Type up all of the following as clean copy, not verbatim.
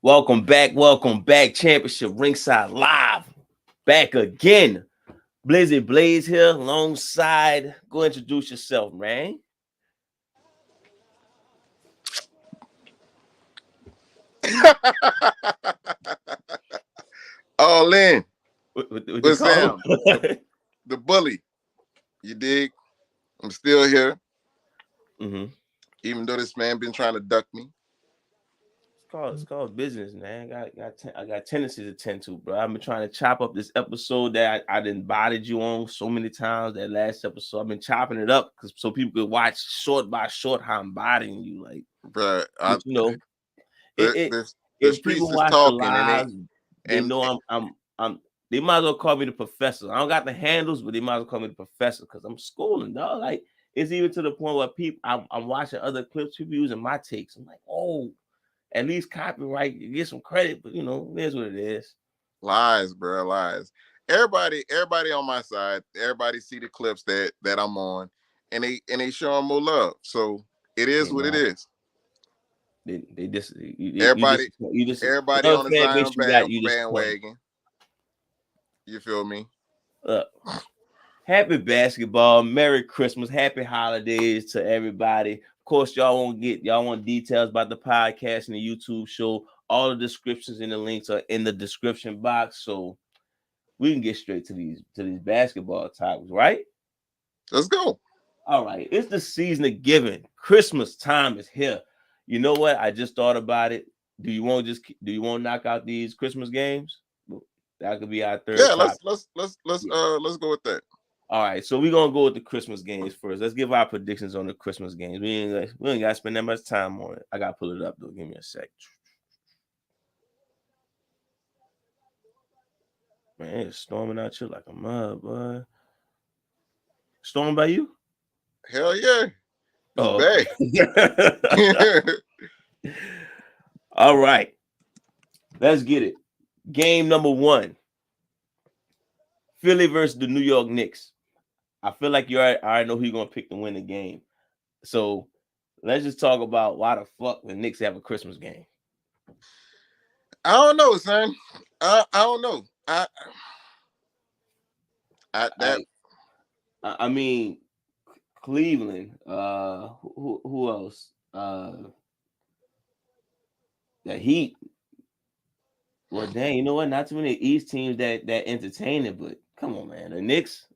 Welcome back. Championship Ringside Live. Back again. Blizzy Blaze here alongside. Go introduce yourself, man. All in What you with call Sam, him? the bully. You dig? I'm still here, Mm-hmm. even though this man been trying to duck me. It's called business, man. I got tendencies to tend to, bro. I've been trying to chop up this episode that I didn't bodied you on so many times. That last episode, I've been chopping it up so people could watch short by short how I'm bodying you, like. But But it, the, it the the if people streets is watch the talking, lives, they and know I'm they might as well call me the professor. I don't got the handles, but they might as well call me the professor because I'm schooling, dog. Like it's even to the point where people I'm watching other clips, people using my takes. I'm like, oh, at least copyright, you get some credit, but it is what it is. lies, bro, lies. Everybody on my side. Everybody see the clips that I'm on, and they showing more love. So it is They what it not. is. They just Everybody, you just everybody whatever on the fan base Zion you got, you disappointed. bandwagon. You feel me? Look, happy basketball, Merry Christmas, Happy Holidays to everybody. Of course, y'all want details about the podcast and the YouTube show. All the descriptions and the links are in the description box, so we can get straight to these basketball topics, right? Let's go. All right, it's the season of giving. Christmas time is here. You know what? I just thought about it. Do you want to knock out these Christmas games? That could be our third Yeah, topic. let's go with that. All right, so we're gonna go with the Christmas games first. Let's give our predictions on the Christmas games. We ain't gotta spend that much time on it. I gotta pull it up though. Give me a sec. Man, it's storming out here like a mud, boy. Storming by you? Hell yeah. Oh, It's okay. All right, let's get it. Game number 1. Philly versus the New York Knicks. I feel like I already know who you're gonna pick to win the game. So let's just talk about why the fuck the Knicks have a Christmas game. I don't know, son. I don't know. I mean, Cleveland. Who else? The Heat. Well, dang, you know what? Not too many East teams that entertain it, but come on, man. The Knicks.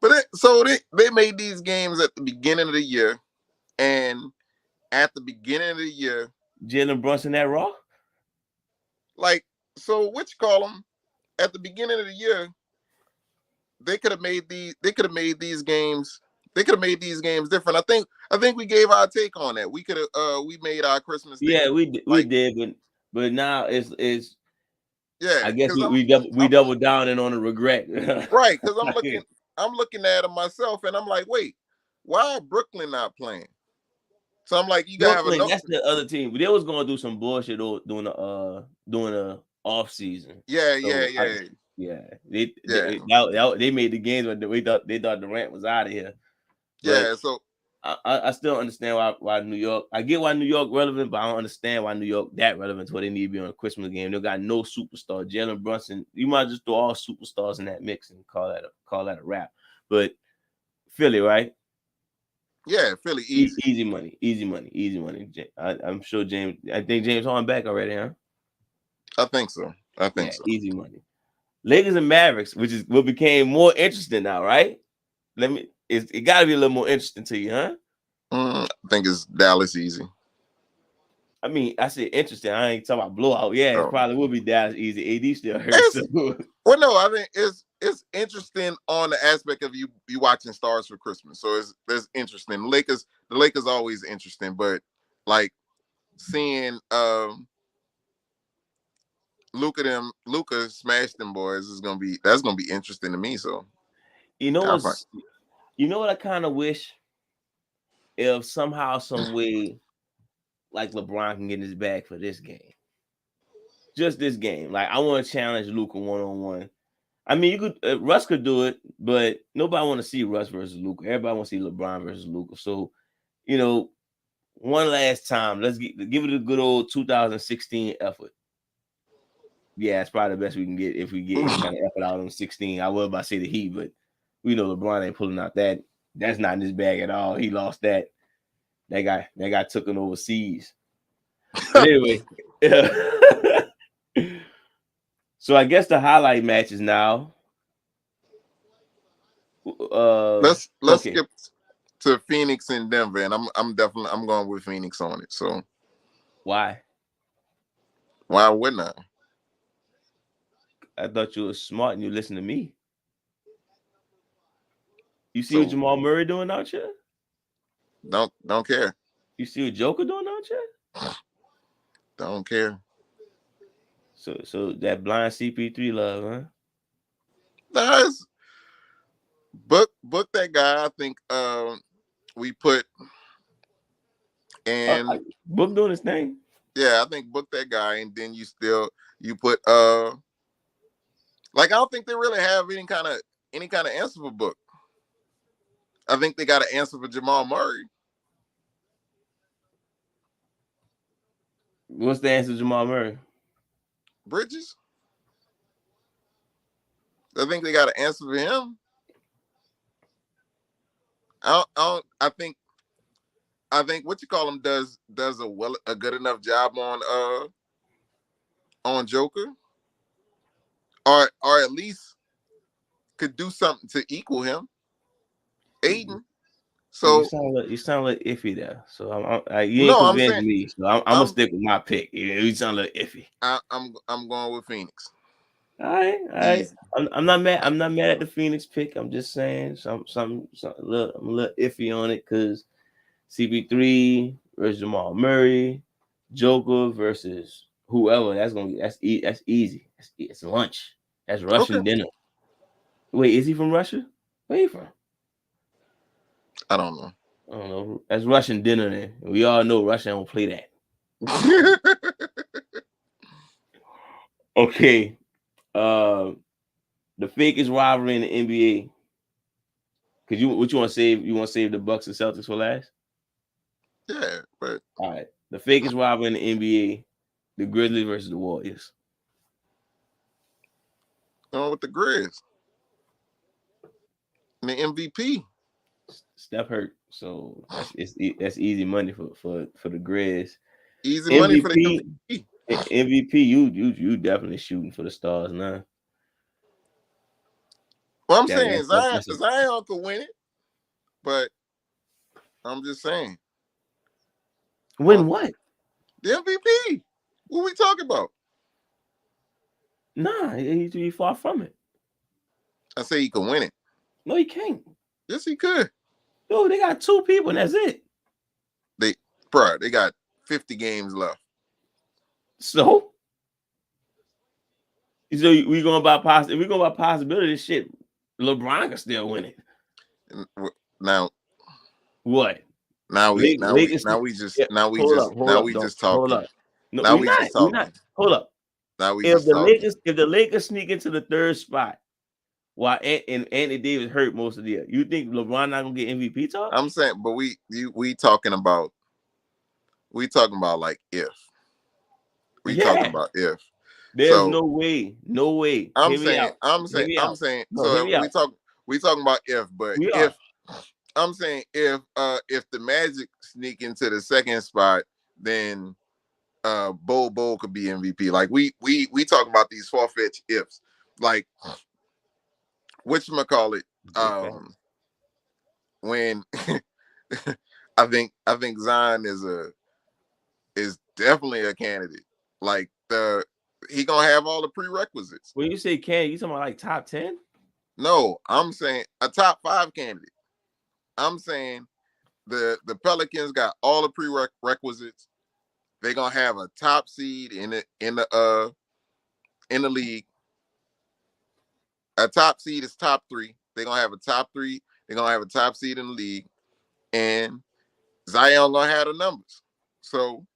But they made these games at the beginning of the year, and at the beginning of the year, Jalen Brunson that raw. like, so what you call them? At the beginning of the year, they could have made these games. They could have made these games different. I think we gave our take on that. We could have we made our Christmas Day. Yeah, we did, but now it's yeah. I guess Because we doubled down in on the regret. right, because I'm looking at them myself, and I'm like, wait, why are Brooklyn not playing? So I'm like, you gotta have Brooklyn, enough. that's the other team. They was gonna do some bullshit during the off season. Yeah. They made the games when they thought Durant was out of here. But Yeah, so I still understand why New York. I get why New York relevant, but I don't understand why New York that relevant to where they need to be on a Christmas game. They got no superstar. Jalen Brunson, you might just throw all superstars in that mix and call that a wrap. But Philly, right? yeah, Philly easy. Easy money. I'm sure James. I think James Harden back already, huh? I think so. Easy money. Lakers and Mavericks, which is what became more interesting now, right? It got to be a little more interesting to you, huh? I think it's Dallas easy. I mean, I said interesting. I ain't talking about blowout. Yeah, it probably will be Dallas easy. AD still hurts. Well, no, I think it's interesting on the aspect of you watching Stars for Christmas. So it's interesting. The Lakers always interesting, but like seeing Luka smash them boys that's gonna be interesting to me. So you know what I kind of wish if somehow, some way, like LeBron can get his bag for this game. Just this game. Like I want to challenge Luka 1-on-1. I mean, you could Russ could do it, but nobody want to see Russ versus Luka. Everybody want to see LeBron versus Luka. So, one last time, let's give it a good old 2016 effort. Yeah, it's probably the best we can get if we get any kind of effort out on 16. I was about to say the Heat, but we know LeBron ain't pulling out that. That's not in his bag at all. He lost that. That guy took him overseas. But anyway, so I guess the highlight matches now. Let's Okay. skip to Phoenix and Denver, and I'm definitely going with Phoenix on it. So Why? why wouldn't I? I thought you were smart and you listen to me. You see what So Jamal Murray doing out here? don't care. You see what Joker doing out here? Don't care. So that blind CP3 love, huh? Nice. Book that guy. I think we put and Book doing his thing. yeah, I think book that guy, and then you put like I don't think they really have any kind of answer for Book. I think they got an answer for Jamal Murray. What's the answer to Jamal Murray? Bridges. I think they got an answer for him. I think what you call him does a good enough job on Joker, or at least could do something to equal him. Aiden. So you sound like iffy there. So you ain't no, convinced me. So I'm gonna stick with my pick. You sound like iffy. I'm going with Phoenix. All right. I'm not mad. I'm not mad at the Phoenix pick. I'm just saying I'm a little iffy on it because CP3 versus Jamal Murray, Joker versus whoever. That's easy. It's lunch. That's Russian dinner. Wait, is he from Russia? Where he from? I don't know. That's Russian dinner then. We all know Russia don't play that. Okay. The fakest rivalry in the NBA. Cause what you want to save? You want to save the Bucks and Celtics for last? Yeah, but all right. The fakest rivalry in the NBA, the Grizzlies versus the Warriors. With the Grizz. And the MVP. Steph hurt, so that's easy money for the Grizz. Easy money for the MVP. MVP, you definitely shooting for the stars now. Well, I'm saying Zion could win it, but I'm just saying. Win what? The MVP. What we talking about? Nah, he's far from it. I say he can win it. No, he can't. Yes, he could. Dude, they got 2 people and that's it. They got 50 games left. So we going by possibility. Shit, LeBron can still win it. Now, what? Now we just talking. Hold up. No, now we just talking. Hold up. Now we if the Lakers sneak into the 3rd spot, while Anthony Davis hurt most of the year, you think LeBron not gonna get MVP talk? I'm saying, but we talking about like if. We talking about if. There's no way. I'm saying. So we talking about if, but if I'm saying if the Magic sneak into the 2nd spot, then Bol could be MVP. Like we talking about these far-fetched ifs. Like whatchamacallit, when I think Zion is definitely a candidate. Like he gonna have all the prerequisites. When you say candidate, you talking about like top 10? No, I'm saying a top 5 candidate. I'm saying the Pelicans got all the prerequisites. They're gonna have a top seed in the league. A top seed is top 3. They're gonna have a top 3. They're gonna have a top seed in the league, and Zion gonna have the numbers. So,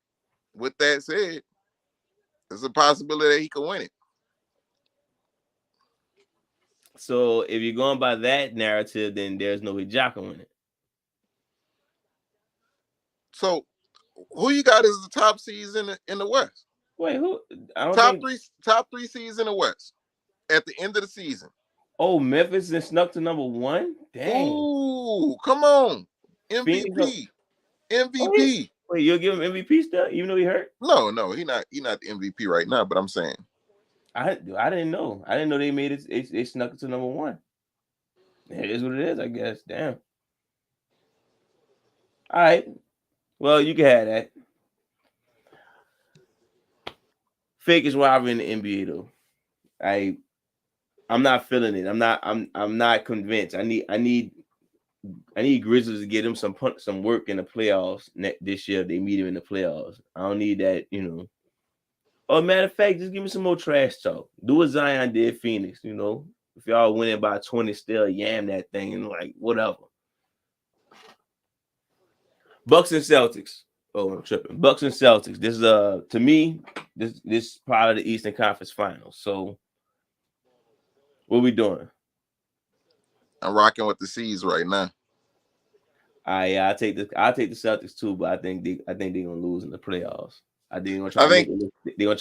with that said, there's a possibility that he can win it. So, if you're going by that narrative, then there's no way Ja can win it. So, who you got as the top seeds in the West? Wait, who? I don't Top think. three seeds in the West at the end of the season. Oh, Memphis and snuck to number 1. Dang. Ooh, come on, Phoenix. Oh, MVP. wait, you'll give him MVP still, even though he hurt? No, he not the MVP right now. But I'm saying, I didn't know. I didn't know they made it. They snuck it to number 1. It is what it is, I guess. Damn. All right. Well, you can have that. Fakest rivalry in the NBA though. I'm not feeling it. I'm not convinced. I need Grizzlies to get them some work in the playoffs this year. If they meet him in the playoffs. I don't need that, Oh, matter of fact, just give me some more trash talk. Do what Zion did Phoenix, If y'all winning by 20, still yam that thing and like whatever. Bucks and Celtics. Oh, I'm tripping. Bucks and Celtics. This is to me, this is part of the Eastern Conference Finals. So what we doing? I'm rocking with the C's right now. I take the Celtics too, but I think they're gonna lose in the playoffs. I think they're gonna try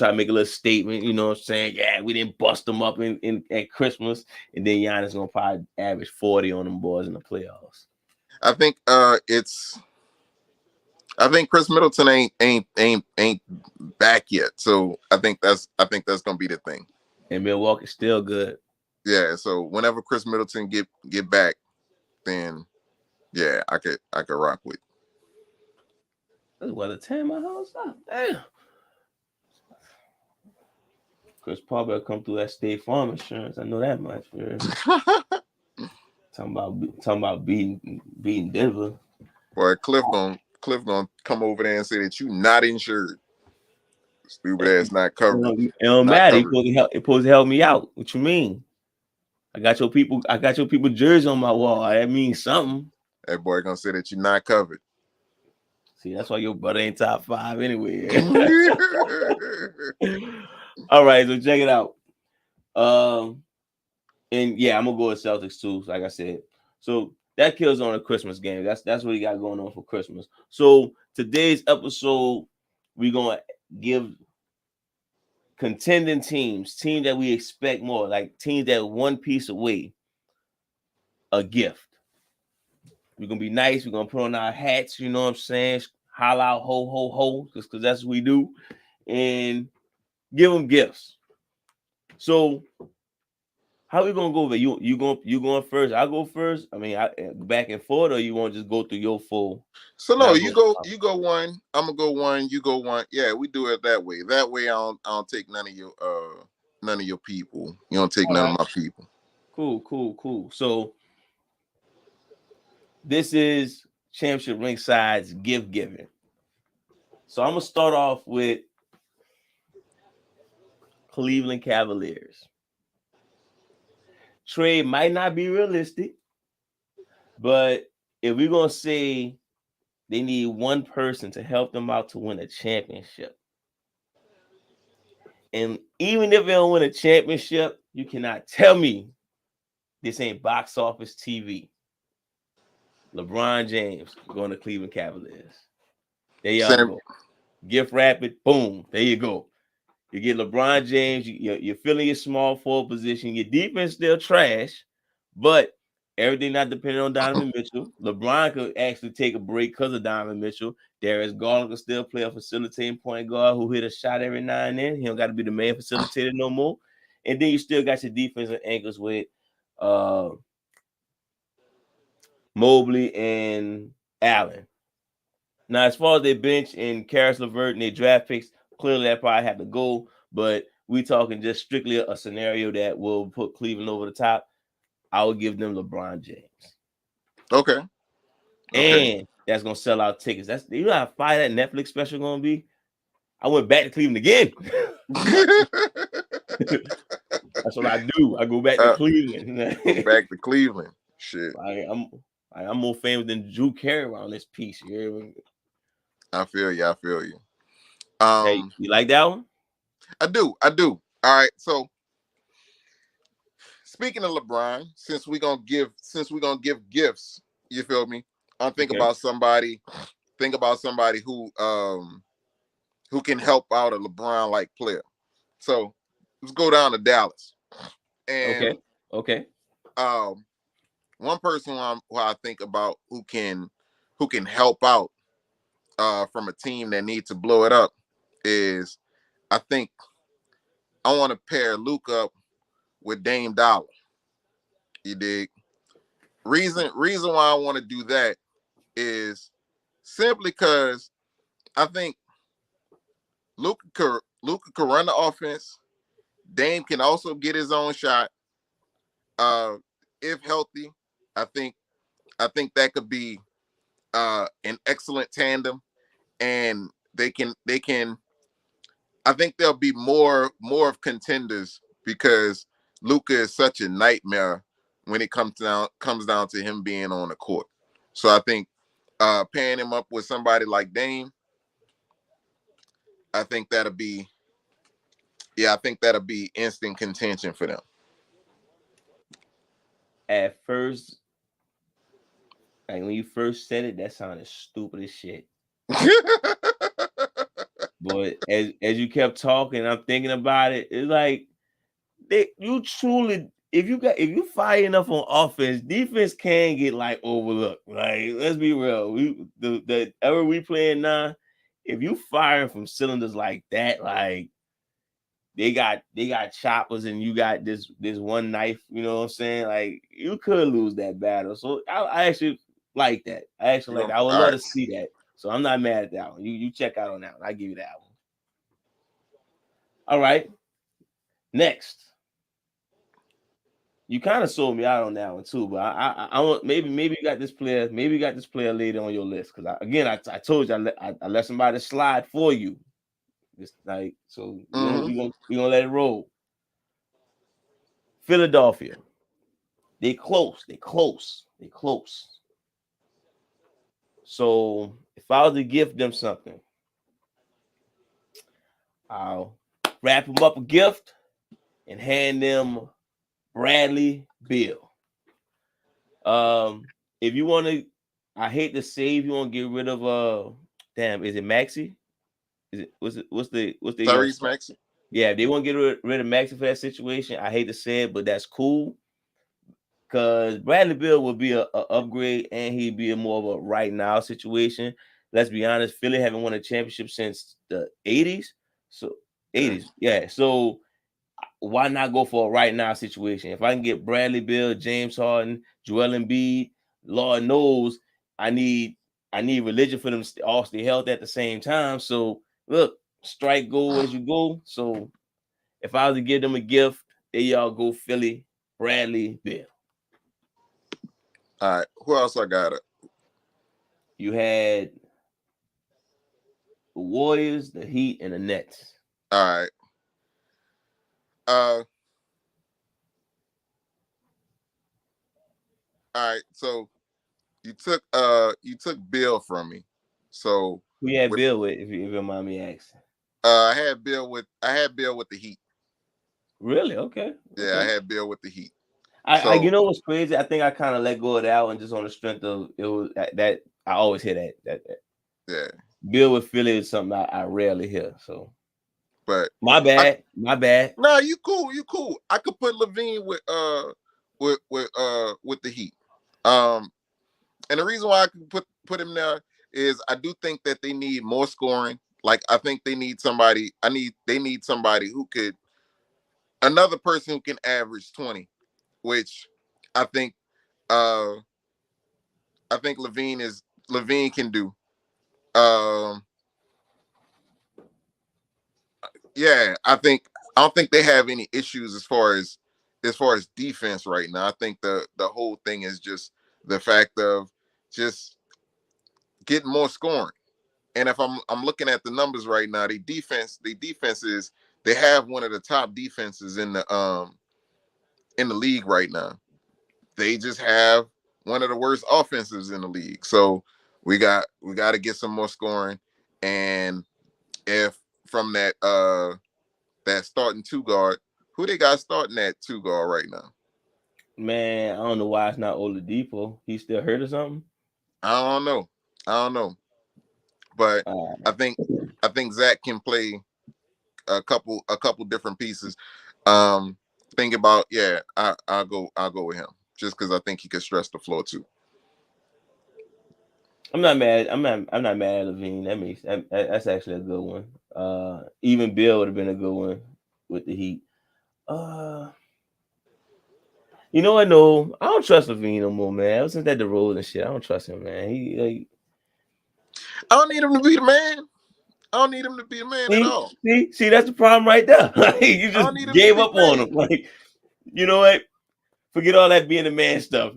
to make a little statement, you know what I'm saying? Yeah, we didn't bust them up at Christmas, and then Giannis gonna probably average 40 on them boys in the playoffs. I think Chris Middleton ain't back yet. So I think that's gonna be the thing. And Milwaukee's still good. Yeah, so whenever Chris Middleton get back, then yeah, I could rock with. That's what the tear my house up. Damn. Chris Paul better come through that State Farm insurance. I know that much. Talking about beating Denver. Boy, Cliff gonna come over there and say that you not insured. Stupid ass not covered. It don't matter. It's supposed to help me out. What you mean? I got your people jersey on my wall. That means something. That boy gonna say that you're not covered. See, that's why your brother ain't top 5 anyway. All right, so check it out. And yeah, I'm gonna go with Celtics too, like I said. So that kills on a Christmas game. That's what he got going on for Christmas. So today's episode, we're gonna give contending teams that we expect more, like teams that one piece away, a gift. We're gonna be nice. We're gonna put on our hats, you know what I'm saying? Holla out, ho, ho, ho, just because that's what we do, and give them gifts. So, how we gonna go over? You going first? I go first. I mean, back and forth, or you want to just go through your full? So no, you go one. I'm gonna go one. You go one. Yeah, we do it that way. That way, I don't take none of your people. You don't take none of my people. Cool. So this is Championship Ringside's gift giving. So I'm gonna start off with Cleveland Cavaliers. Trade might not be realistic, but if we're gonna say they need one person to help them out to win a championship, and even if they don't win a championship, you cannot tell me this ain't box office TV. LeBron James going to Cleveland Cavaliers. There y'all go. Gift wrapping, boom. There you go. You get LeBron James. You're filling your small forward position. Your defense still trash, but everything not dependent on Donovan Mitchell. LeBron could actually take a break because of Donovan Mitchell. Darius Garland could still play a facilitating point guard who hit a shot every now and then. He don't got to be the main facilitator no more. And then you still got your defensive anchors with Mobley and Allen. Now, as far as their bench and Karis LeVert and their draft picks, clearly that probably have to go. But we talking just strictly a scenario that will put Cleveland over the top. I would give them LeBron James. Okay. And that's gonna sell out tickets. You know how fire that Netflix special gonna be. I went back to Cleveland again. That's what I do. I go back to Cleveland. Back to Cleveland. Shit. I'm more famous than Drew Carey around this piece. I feel you. Hey, you like that one? I do. All right. So speaking of LeBron, since we're gonna give gifts, you feel me? I'm thinking about somebody. Think about somebody who who can help out a LeBron like player. So let's go down to Dallas. And Okay. One person who I think about who can help out from a team that needs to blow it up is, I think I want to pair Luke up with Dame Dollar. You dig? Reason why I want to do that is simply because I think Luka could run the offense. Dame can also get his own shot. If healthy, I think that could be an excellent tandem, and they can. I think they'll be more of contenders because Luka is such a nightmare when it comes down to him being on the court. So I think pairing him up with somebody like Dame, I think that'll be instant contention for them. At first, like when you first said it, that sounded stupid as shit. But as you kept talking, I'm thinking about it. It's like you truly, if you fire enough on offense, defense can get like overlooked. Like, let's be real. The era we playing now, if you firing from cylinders like that, like they got choppers and you got this one knife, you know what I'm saying? Like, you could lose that battle. So I actually like that. I would love to see that. So I'm not mad at that one. You check out on that one. I give you that one. All right. Next. You kind of sold me out on that one too, but I want maybe you got this player, later on your list, because I told you I let somebody slide for you. This night, so we gonna let it roll. Philadelphia, they close. So if I was to gift them something, I'll wrap them up a gift and hand them Bradley Beal. If you want to, I hate to say, if you want to get rid of is it Maxey? Is it what's the Tyrese Maxey? Yeah, if they want to get rid of Maxey for that situation, I hate to say it, but that's cool. Because Bradley Beal would be a upgrade, and he'd be a more of a right now situation. Let's be honest, Philly haven't won a championship since the 80s. So 80s, yeah. So why not go for a right now situation? If I can get Bradley Beal, James Harden, Joel Embiid, Lord knows I need religion for them to all stay healthy at the same time. So look, strike gold as you go. So if I was to give them a gift, there y'all go, Philly, Bradley Beal. All right, who else I got it? You had the Warriors, the Heat, and the Nets. All right. All right. So you took Bill from me. So who you had Bill with, if you don't mind me asking? I had Bill with the Heat. Really? Okay. Yeah, I had Bill with the Heat. I you know what's crazy? I think I kind of let go of that one just on the strength of it was that I always hear that. Yeah. Bill with Philly is something I rarely hear. So, but my bad. Nah, you cool. I could put Levine with the Heat. And the reason why I can put him there is I do think that they need more scoring. Like, I think they need somebody. They need somebody who could, another person who can average 20, which I think Levine can do. Yeah, I don't think they have any issues as far as defense right now. I think the whole thing is just the fact of just getting more scoring. And if I'm looking at the numbers right now, the defense is, they have one of the top defenses in the league right now. They just have one of the worst offenses in the league. So we got to get some more scoring. And if from that starting two guard, who they got starting at two guard right now? Man, I don't know why it's not Oladipo. He still hurt or something? I don't know. But I think Zach can play a couple different pieces. Think about I'll go with him just because I think he could stretch the floor too. I'm not mad. I'm not mad at Levine. That's actually a good one. Even Bill would have been a good one with the Heat. You know what? No, I don't trust Levine no more, man. Ever since that the road and shit, I don't trust him, man. I don't need him to be the man. I don't need him to be a man at all. See, that's the problem right there. You just gave up on him. Like, you know what? Forget all that being a man stuff.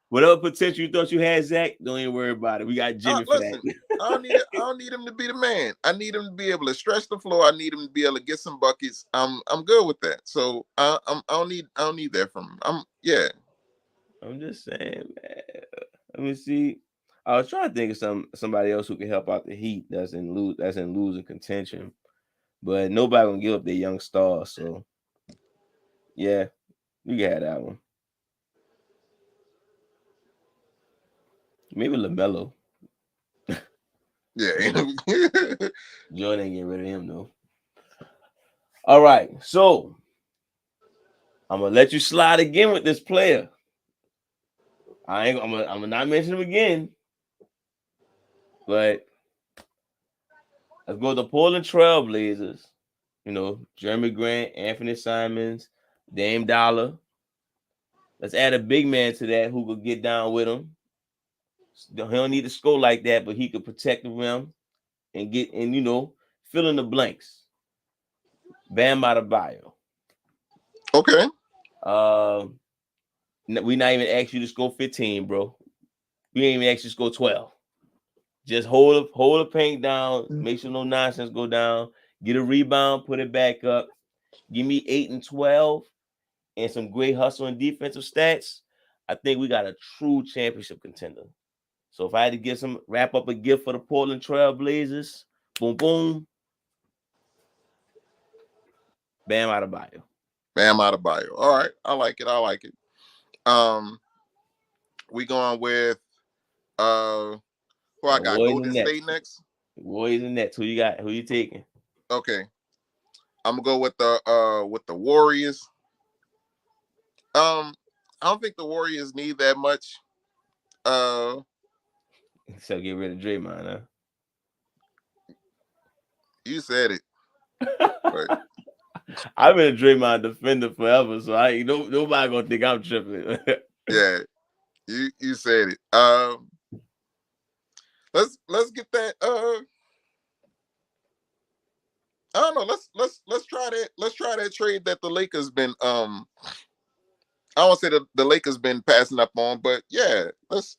Whatever potential you thought you had, Zach, don't even worry about it. We got Jimmy for that. I don't need him to be the man. I need him to be able to stretch the floor. I need him to be able to get some buckets. I'm good with that. So I don't need that from him. I'm just saying, man. Let me see. I was trying to think of somebody else who can help out the Heat that's in losing contention, but nobody gonna give up their young star. So yeah, you got that one. Maybe LaMelo. Yeah. Jordan ain't getting rid of him though. All right, so I'm gonna let you slide again with this player. I'm gonna not mention him again, but let's go to the Portland Trailblazers. You know, Jeremy Grant, Anthony Simons, Dame Dollar. Let's add a big man to that who could get down with him. He don't need to score like that, but he could protect the rim and fill in the blanks. Bam Adebayo. Okay. We not even ask you to score 15, bro. We ain't even ask you to score 12. Just hold the paint down. Make sure no nonsense go down. Get a rebound, put it back up. Give me 8 and 12 and some great hustle and defensive stats. I think we got a true championship contender. So if I had to wrap up a gift for the Portland Trailblazers, boom, boom, Bam Adebayo. Bam Adebayo. All right, I like it. We going with who I got? Golden State next. Warriors and Nets. Who you got? Who you taking? Okay, I'm gonna go with the Warriors. I don't think the Warriors need that much. So get rid of Draymond, huh? You said it. But I've been a Draymond defender forever, so nobody gonna think I'm tripping. Yeah, you said it. Let's get that. I don't know. Let's try that. Let's try that trade that the Lakers been. I don't say the Lakers been passing up on, but yeah, let's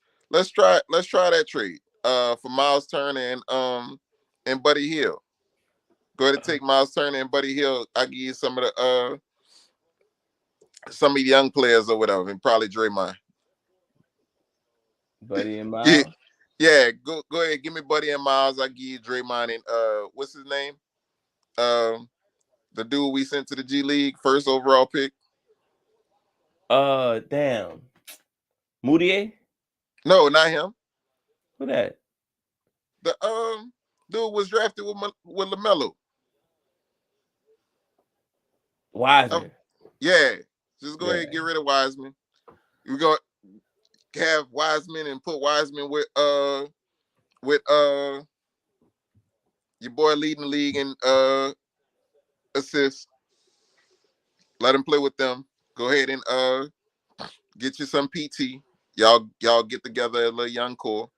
try that trade. For Miles Turner and Buddy Hield. Go ahead and take Miles Turner and Buddy Hield. I give you some of the young players or whatever, and probably Draymond. Buddy and Miles. Yeah, go ahead. Give me Buddy and Miles. I give you Draymond and what's his name? The dude we sent to the G League, first overall pick. Damn. Moutier? No, not him. Who that? The dude was drafted with LaMelo. Wiseman. Yeah. Just go ahead and get rid of Wiseman. We're gonna have Wiseman and put Wiseman with your boy leading the league in assists. Let him play with them. Go ahead and get you some PT. Y'all get together a little young core.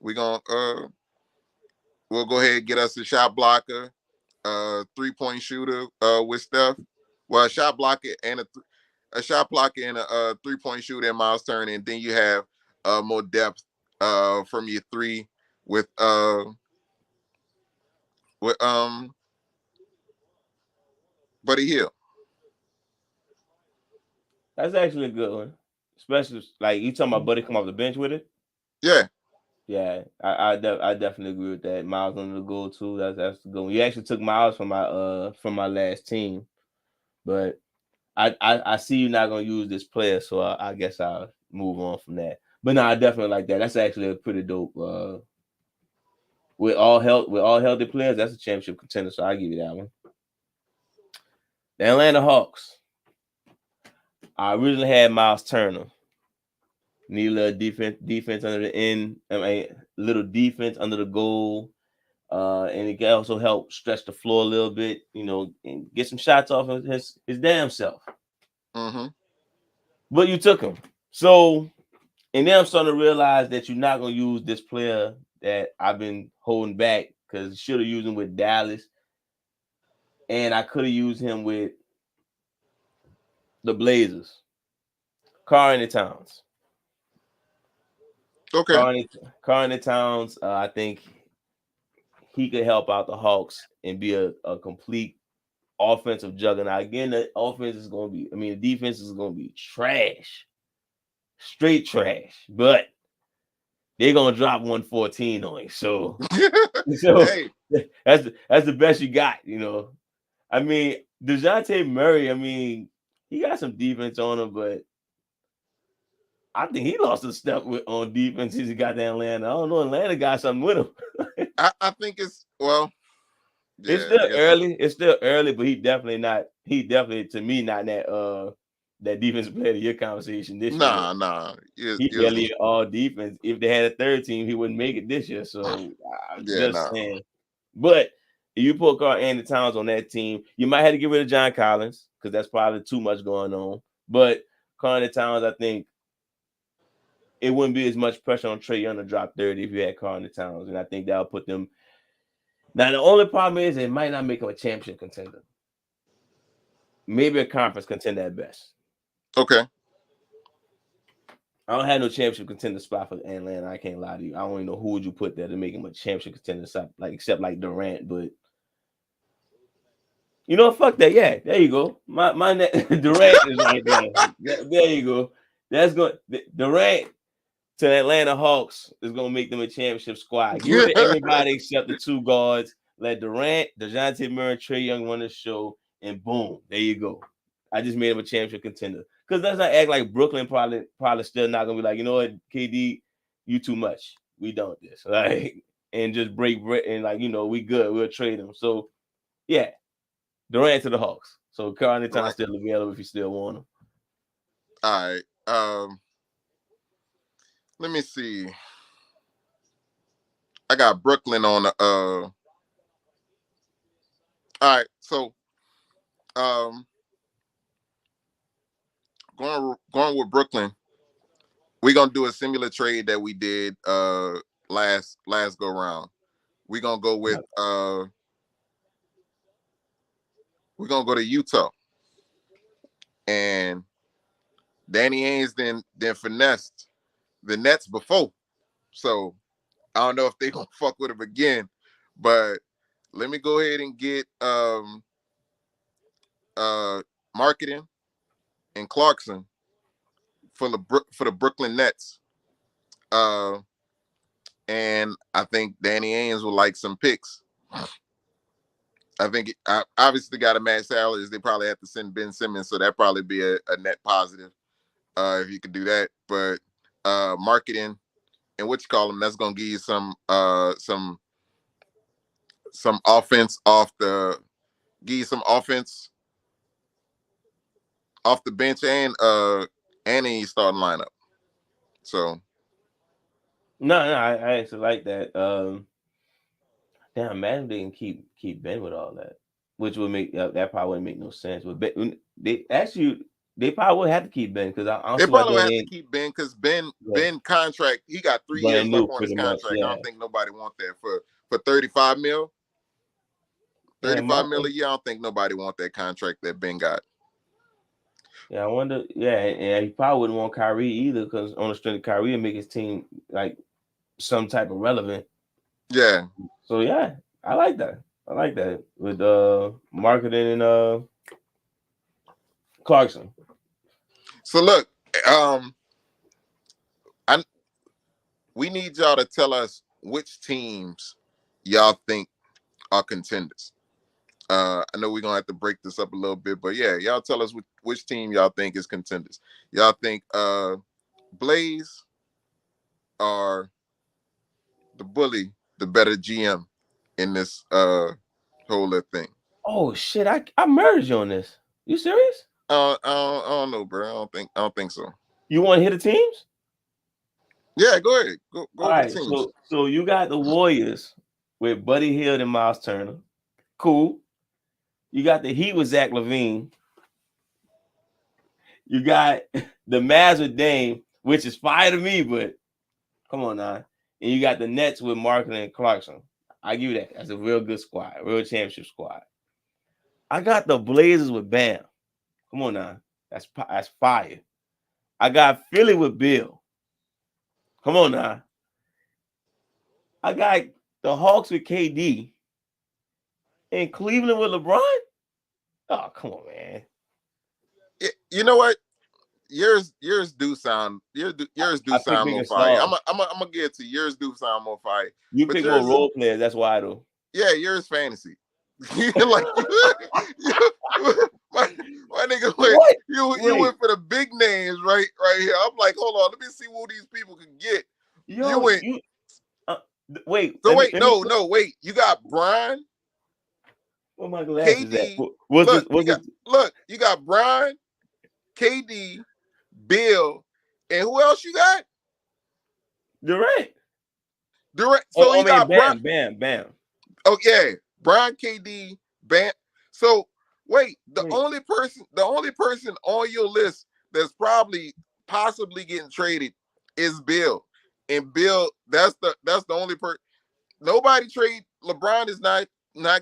We're gonna we'll go ahead and get us a shot blocker, 3-point shooter with Steph. Well, a shot blocker and a 3-point shooter and Miles Turner, and then you have more depth from your three with Buddy Hield. That's actually a good one. Especially like you talking about Buddy come off the bench with it. Yeah. Yeah, I definitely agree with that. Miles on the goal too. That's the good one. You actually took Miles from my last team, but I see you're not gonna use this player, so I guess I'll move on from that. But no, I definitely like that. That's actually a pretty dope with all healthy players, that's a championship contender. So I give you that one. The Atlanta Hawks. I originally had Miles Turner. Need a little defense under the end. I mean, little defense under the goal. And it can also help stretch the floor a little bit, and get some shots off of his damn self. Mm-hmm. But you took him. So, and then I'm starting to realize that you're not going to use this player that I've been holding back because should have used him with Dallas. And I could have used him with the Blazers. Karl-Anthony Towns. Okay. Karl-Anthony Towns, I think he could help out the Hawks and be a complete offensive juggernaut. Again, the offense is going to be, the defense is going to be trash. Straight trash. But they're going to drop 114 on you. So Hey. that's the best you got, DeJounte Murray, he got some defense on him, but I think he lost a step on defense since he got to Atlanta. I don't know. Atlanta got something with him. I think it's yeah, it's still early. It's still early, but he definitely to me not that defensive player of your conversation this year. Nah. He barely all defense. If they had a third team, he wouldn't make it this year. So I'm saying. But if you put Karl-Anthony Towns on that team, you might have to get rid of John Collins because that's probably too much going on. But Karl-Anthony Towns, I think it wouldn't be as much pressure on Trae Young to drop 30 if you had Karl-Anthony Towns. And I think that'll put them. Now, the only problem is it might not make them a championship contender. Maybe a conference contender at best. Okay. I don't have no championship contender spot for Atlanta. I can't lie to you. I don't even know who would you put there to make him a championship contender spot, except Durant. But fuck that. Yeah, there you go. My Durant is right there. There you go. That's good. Durant to the Atlanta Hawks is gonna make them a championship squad. Give it to everybody except the two guards. Let Durant, DeJounte Murray, Trae Young run the show, and boom, there you go. I just made him a championship contender. Because let's not act like Brooklyn probably still not gonna be like, you know what, KD, you too much. We done with this, and just break and we good. We'll trade him. So yeah, Durant to the Hawks. So Karl-Anthony Towns still available if you still want him. All right. Let me see. I got Brooklyn on the all right, so going with Brooklyn, we're gonna do a similar trade that we did last go round. We're gonna go with we're gonna go to Utah. And Danny Ainge then finessed the Nets before. So I don't know if they're gonna fuck with him again. But let me go ahead and get marketing and Clarkson for the Brooklyn Nets. And I think Danny Ainge will like some picks. I think I obviously got to match salaries. They probably have to send Ben Simmons, so that probably be a net positive if you could do that. But marketing and what you call them, that's gonna give you some offense off the bench and any starting lineup. So no, I actually like that. Damn, imagine they can keep Ben with all that, which would make that probably wouldn't make no sense. But Ben, they probably would have to keep Ben because I don't they see why probably they have to keep Ben because Ben contract, he got 3 years left on his contract. Much, yeah. I don't think nobody want that for 35 mil. 35 mil a year. I don't think nobody want that contract that Ben got. Yeah, I wonder. Yeah, and he probably wouldn't want Kyrie either because on the strength of Kyrie would make his team like some type of relevant. Yeah. So yeah, I like that. I like that with marketing and Clarkson. So look, we need y'all to tell us which teams y'all think are contenders. I know we're gonna have to break this up a little bit, but yeah, y'all tell us which team y'all think is contenders. Y'all think Blaze or the the better GM in this whole thing. Oh shit! I merged you on this. You serious? I don't know, bro. I don't think so. You want to hit the teams? Yeah, go ahead. Go All over the right. teams. So you got the Warriors with Buddy Hield and Miles Turner. Cool. You got the Heat with Zach LaVine. You got the Mavs with Dame, which is fire to me, but come on now. And you got the Nets with Marklin and Clarkson. I give you that. That's a real good squad, a real championship squad. I got the Blazers with Bam. Come on now. That's fire. I got Philly with Bill. Come on now. I got the Hawks with KD. And Cleveland with LeBron? Oh, come on, man. You know what? Yours do sound more fire. I'm gonna get it to yours do sound more fire. You pick more role players, that's why though. Yeah, yours fantasy. Like my nigga you went for the big names right here. I'm like, hold on, let me see who these people can get. Wait. So wait, wait. You got Brian. Where my glasses KD. at? Look, you got Brian, KD, Bill, and who else you got? Durant. So you got Bam. Oh yeah, Brian, KD, Bam. So wait, the only person on your list that's possibly getting traded is Bill. And Bill, that's the only person. Nobody trade. LeBron is not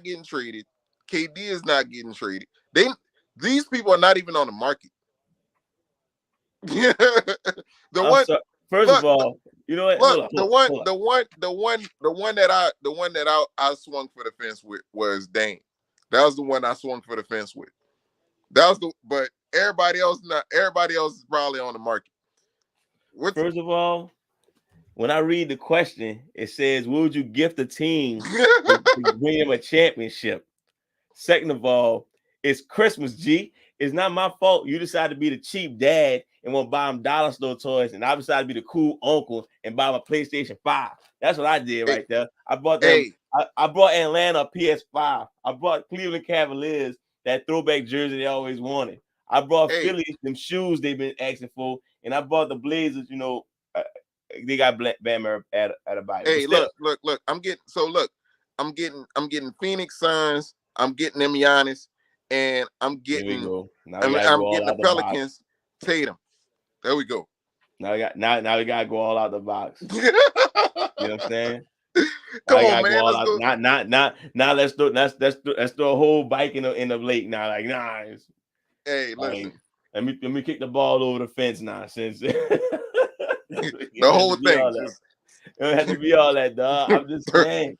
getting traded. KD is not getting traded. These people are not even on the market. First of all, you know what? Look, the one that I swung for the fence with was Dame. That was the one I swung for the fence with. But everybody else is probably on the market. First of all, when I read the question, it says, "Would you gift a team to bring them a championship?" Second of all, it's Christmas, G. It's not my fault you decided to be the cheap dad and want to buy them dollar store toys, and I decided to be the cool uncle and buy my PlayStation 5. That's what I did right there. I bought them. I brought Atlanta a PS5. I brought Cleveland Cavaliers that throwback jersey they always wanted. I brought Philly them shoes they've been asking for, and I bought the Blazers. They got Bam at a bite. Hey, look. I'm getting Phoenix Suns. I'm getting them Giannis, and I'm getting the Pelicans Tatum. There we go. Now we gotta go all out the box. You know what I'm saying? Come on, man. Let's go. Now let's throw a whole bike in the lake now. Like, nah. Hey, listen. Let me kick the ball over the fence now. Since the whole thing. It don't have to be all that, dog. I'm just saying.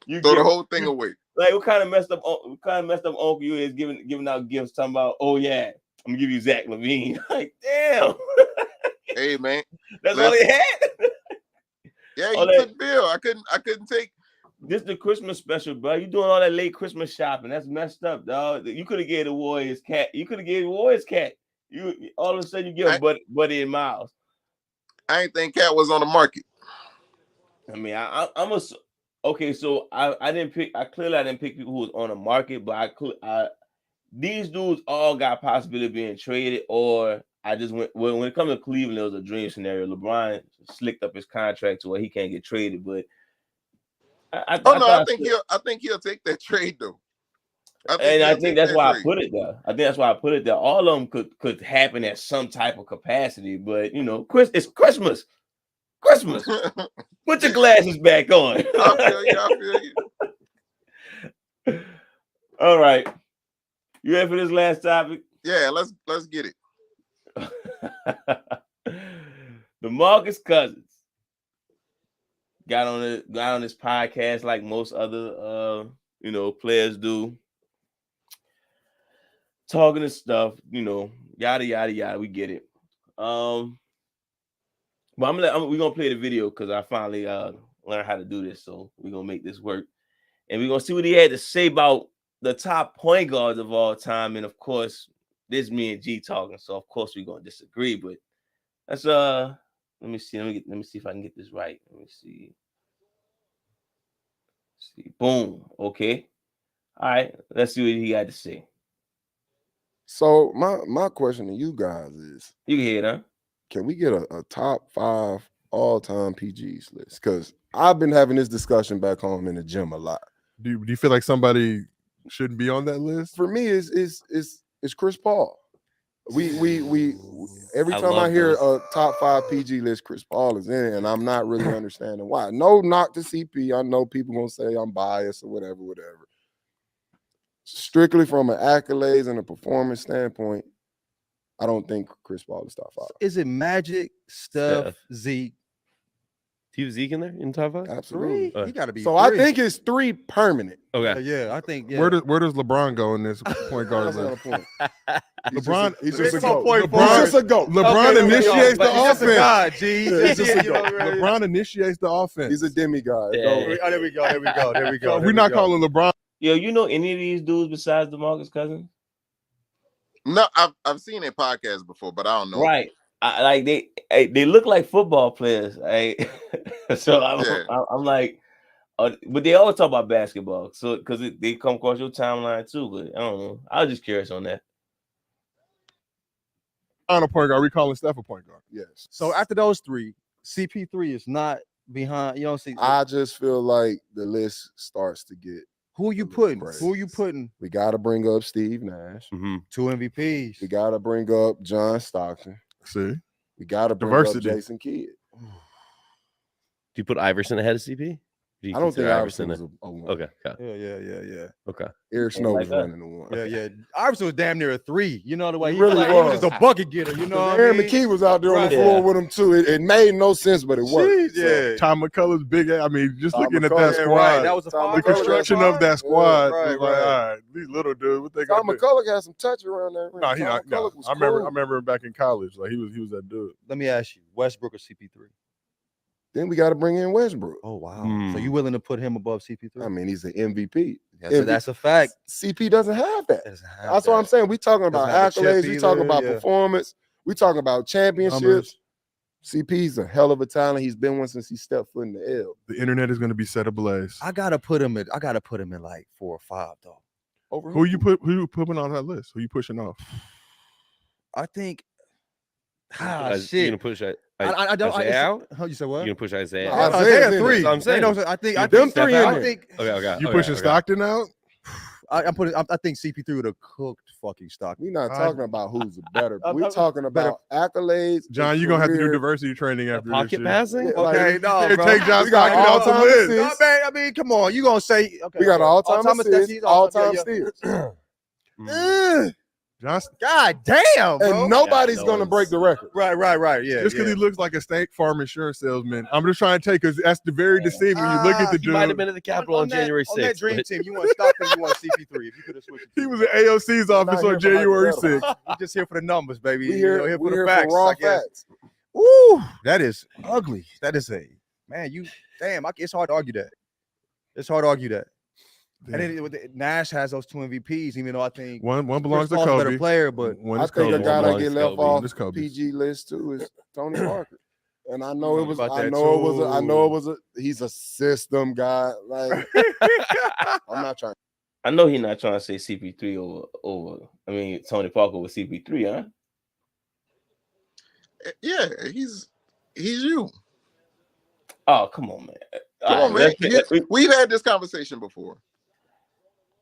You throw the whole thing away. Like, what kind of messed up uncle you is giving out gifts talking about, oh yeah, I'm gonna give you Zach LaVine. Like, damn. Hey, man. That's all he had. Yeah, you took Bill. I couldn't take. This is the Christmas special, bro. You doing all that late Christmas shopping? That's messed up, dog. You could have gave the Warriors cat. You all of a sudden you give Buddy and Miles. I ain't think Cat was on the market. I mean, okay. So I didn't pick. I didn't pick people who was on the market, but these dudes all got possibility of being traded, or I just went. When it comes to Cleveland, it was a dream scenario. LeBron slicked up his contract to where he can't get traded, but I think he'll take that trade though. I think that's why I put it there. All of them could happen at some type of capacity, but it's Christmas. Put your glasses back on. I feel you. All right. You ready for this last topic? Yeah, let's get it. DeMarcus Cousins got on this podcast like most other players do. Talking and stuff, yada yada yada. We get it. But we're gonna play the video because I finally learned how to do this. So we're gonna make this work. And we're gonna see what he had to say about the top point guards of all time. And of course, this is me and G talking. So of course we're gonna disagree. But that's let me see. Let me see if I can get this right. Let me see. Boom. Okay. All right. Let's see what he got to say. So my question to you guys is, You can hear it, huh? can we get a top 5 all-time PGs list? Because I've been having this discussion back home in the gym a lot. Do you feel like somebody shouldn't be on that list? For me, it's Chris Paul. We every I time I love hear those. a top 5 PG list, Chris Paul is in it, and I'm not really understanding why. No knock to CP. I know people gonna say I'm biased or whatever. Strictly from an accolades and a performance standpoint, I don't think Chris Paul is top 5. Is it Magic, Steph, Zeke? Do you have Zeke in there in top 5? Absolutely. He got to be. So 3. I think it's 3 permanent. Okay. Yeah, I think. Yeah. Where does LeBron go in this point guard That's not a list? point. LeBron, He's just a It's no goat. point LeBron's forward. just a goat. LeBron initiates the He's just a offense. god, G. He's just a You know, goat. right? LeBron initiates the offense. He's a demigod. Yeah. Goat. Oh, there we go. There we go. There we go. We're not calling LeBron. Yo, you know any of these dudes besides DeMarcus Cousins? No, I've seen their podcast before, but I don't know. Right. Like they look like football players. Right? So I'm like, but they always talk about basketball. So because they come across your timeline too. But I don't know. I was just curious on that. On a point guard, we calling Steph a point guard. Yes. So after those 3, CP3 is not behind. You don't see. I just feel like the list starts to get. Who you a little putting? crazy. Who you putting? We got to bring up Steve Nash. 2 MVPs. We got to bring up John Stockton. See, We got to bring Diversity. up Jason Kidd. Do you put Iverson ahead of CP? Do you I don't think consider Iverson was a one. Okay. Yeah. Okay. Eric Snow like was that. running the one. Yeah. Iverson was damn near a 3. You know the way He he really was. Like, he was. was just a bucket getter. You know what I Aaron mean? McKee was out there on Right. the floor Yeah. with him too. It made no sense, but it worked. Jeez, yeah. Tom McCullough's big. I mean, just Tom looking at McCullough, that yeah, squad, Right. That was a Tom the five. construction of that squad. Right, was like, right. all right, these little dudes, what they Tom gonna do? McCullough had some touch around that ring. No, he Tom not. No. McCullough was I remember. cool. I remember him back in college. Like he was that dude. Let me ask you, Westbrook or CP3? Then we got to bring in Westbrook. Oh wow. Hmm. So you willing to put him above CP3? I mean, he's an MVP. That's a fact. CP doesn't have that. Doesn't have That's what I'm that. saying. We talking about Doesn't have the accolades. chip We talking either, about yeah. performance. We talking about championships. Numbers. CP's a hell of a talent. He's been one since he stepped foot in the L. The internet is going to be set ablaze. I gotta put him in like 4 or 5 though. Over Who you putting on that list? Who you pushing off? I think. You Shit. gonna push I don't. Isaiah out? How you say what? You gonna push Isaiah? No, out? Isaiah's in 3. it. That's what I'm saying. I think Them Steph 3 out. in I there. think Okay. You pushing Stockton out? I'm putting. I think CP3 would have cooked fucking Stockton. We're not I- talking about who's better. I'm- We're talking about accolades. John, and you're gonna have to do career. diversity training after this Pocket shit. passing? Yeah, Okay, like, no, Can't bro. take John We got Stockton off the all-time list. assists. No, man, I mean, come on. You gonna say okay? We got all-time all-time assists, he's all-time yeah. steals. John, God damn, bro. And nobody's Yeah, no going to one's- break the record. Right. Yeah. just because he looks like a State Farm insurance salesman, I'm just trying to take because that's the very deceiving when you look at the He might have dude. been at the Capitol on January 6th. On that dream but- team, you want Stockton, you want CP3. If you could have switched, He was at AOC's office here on for January hypotheticals. 6th. we just here for the numbers, baby. We You here, know, here we for here the facts. for raw I guess. facts. Ooh, that is ugly. That is a man. You damn. It's hard to argue that. It's hard to argue that. And then Nash has those 2 MVPs, even though I think One belongs to Chris Paul's a Kobe. better player, but one I is think Kobe. a guy that belongs get to left Kobe. off It's Kobe. PG list too is Tony Parker. And I know it was. About I that know it was. I too. know it was. He's a system guy. Like I'm not trying. I know he's not trying to say CP3 over. I mean Tony Parker with CP3, huh? Yeah, he's you. Oh, come on, man. Come on, man. We've had this conversation before.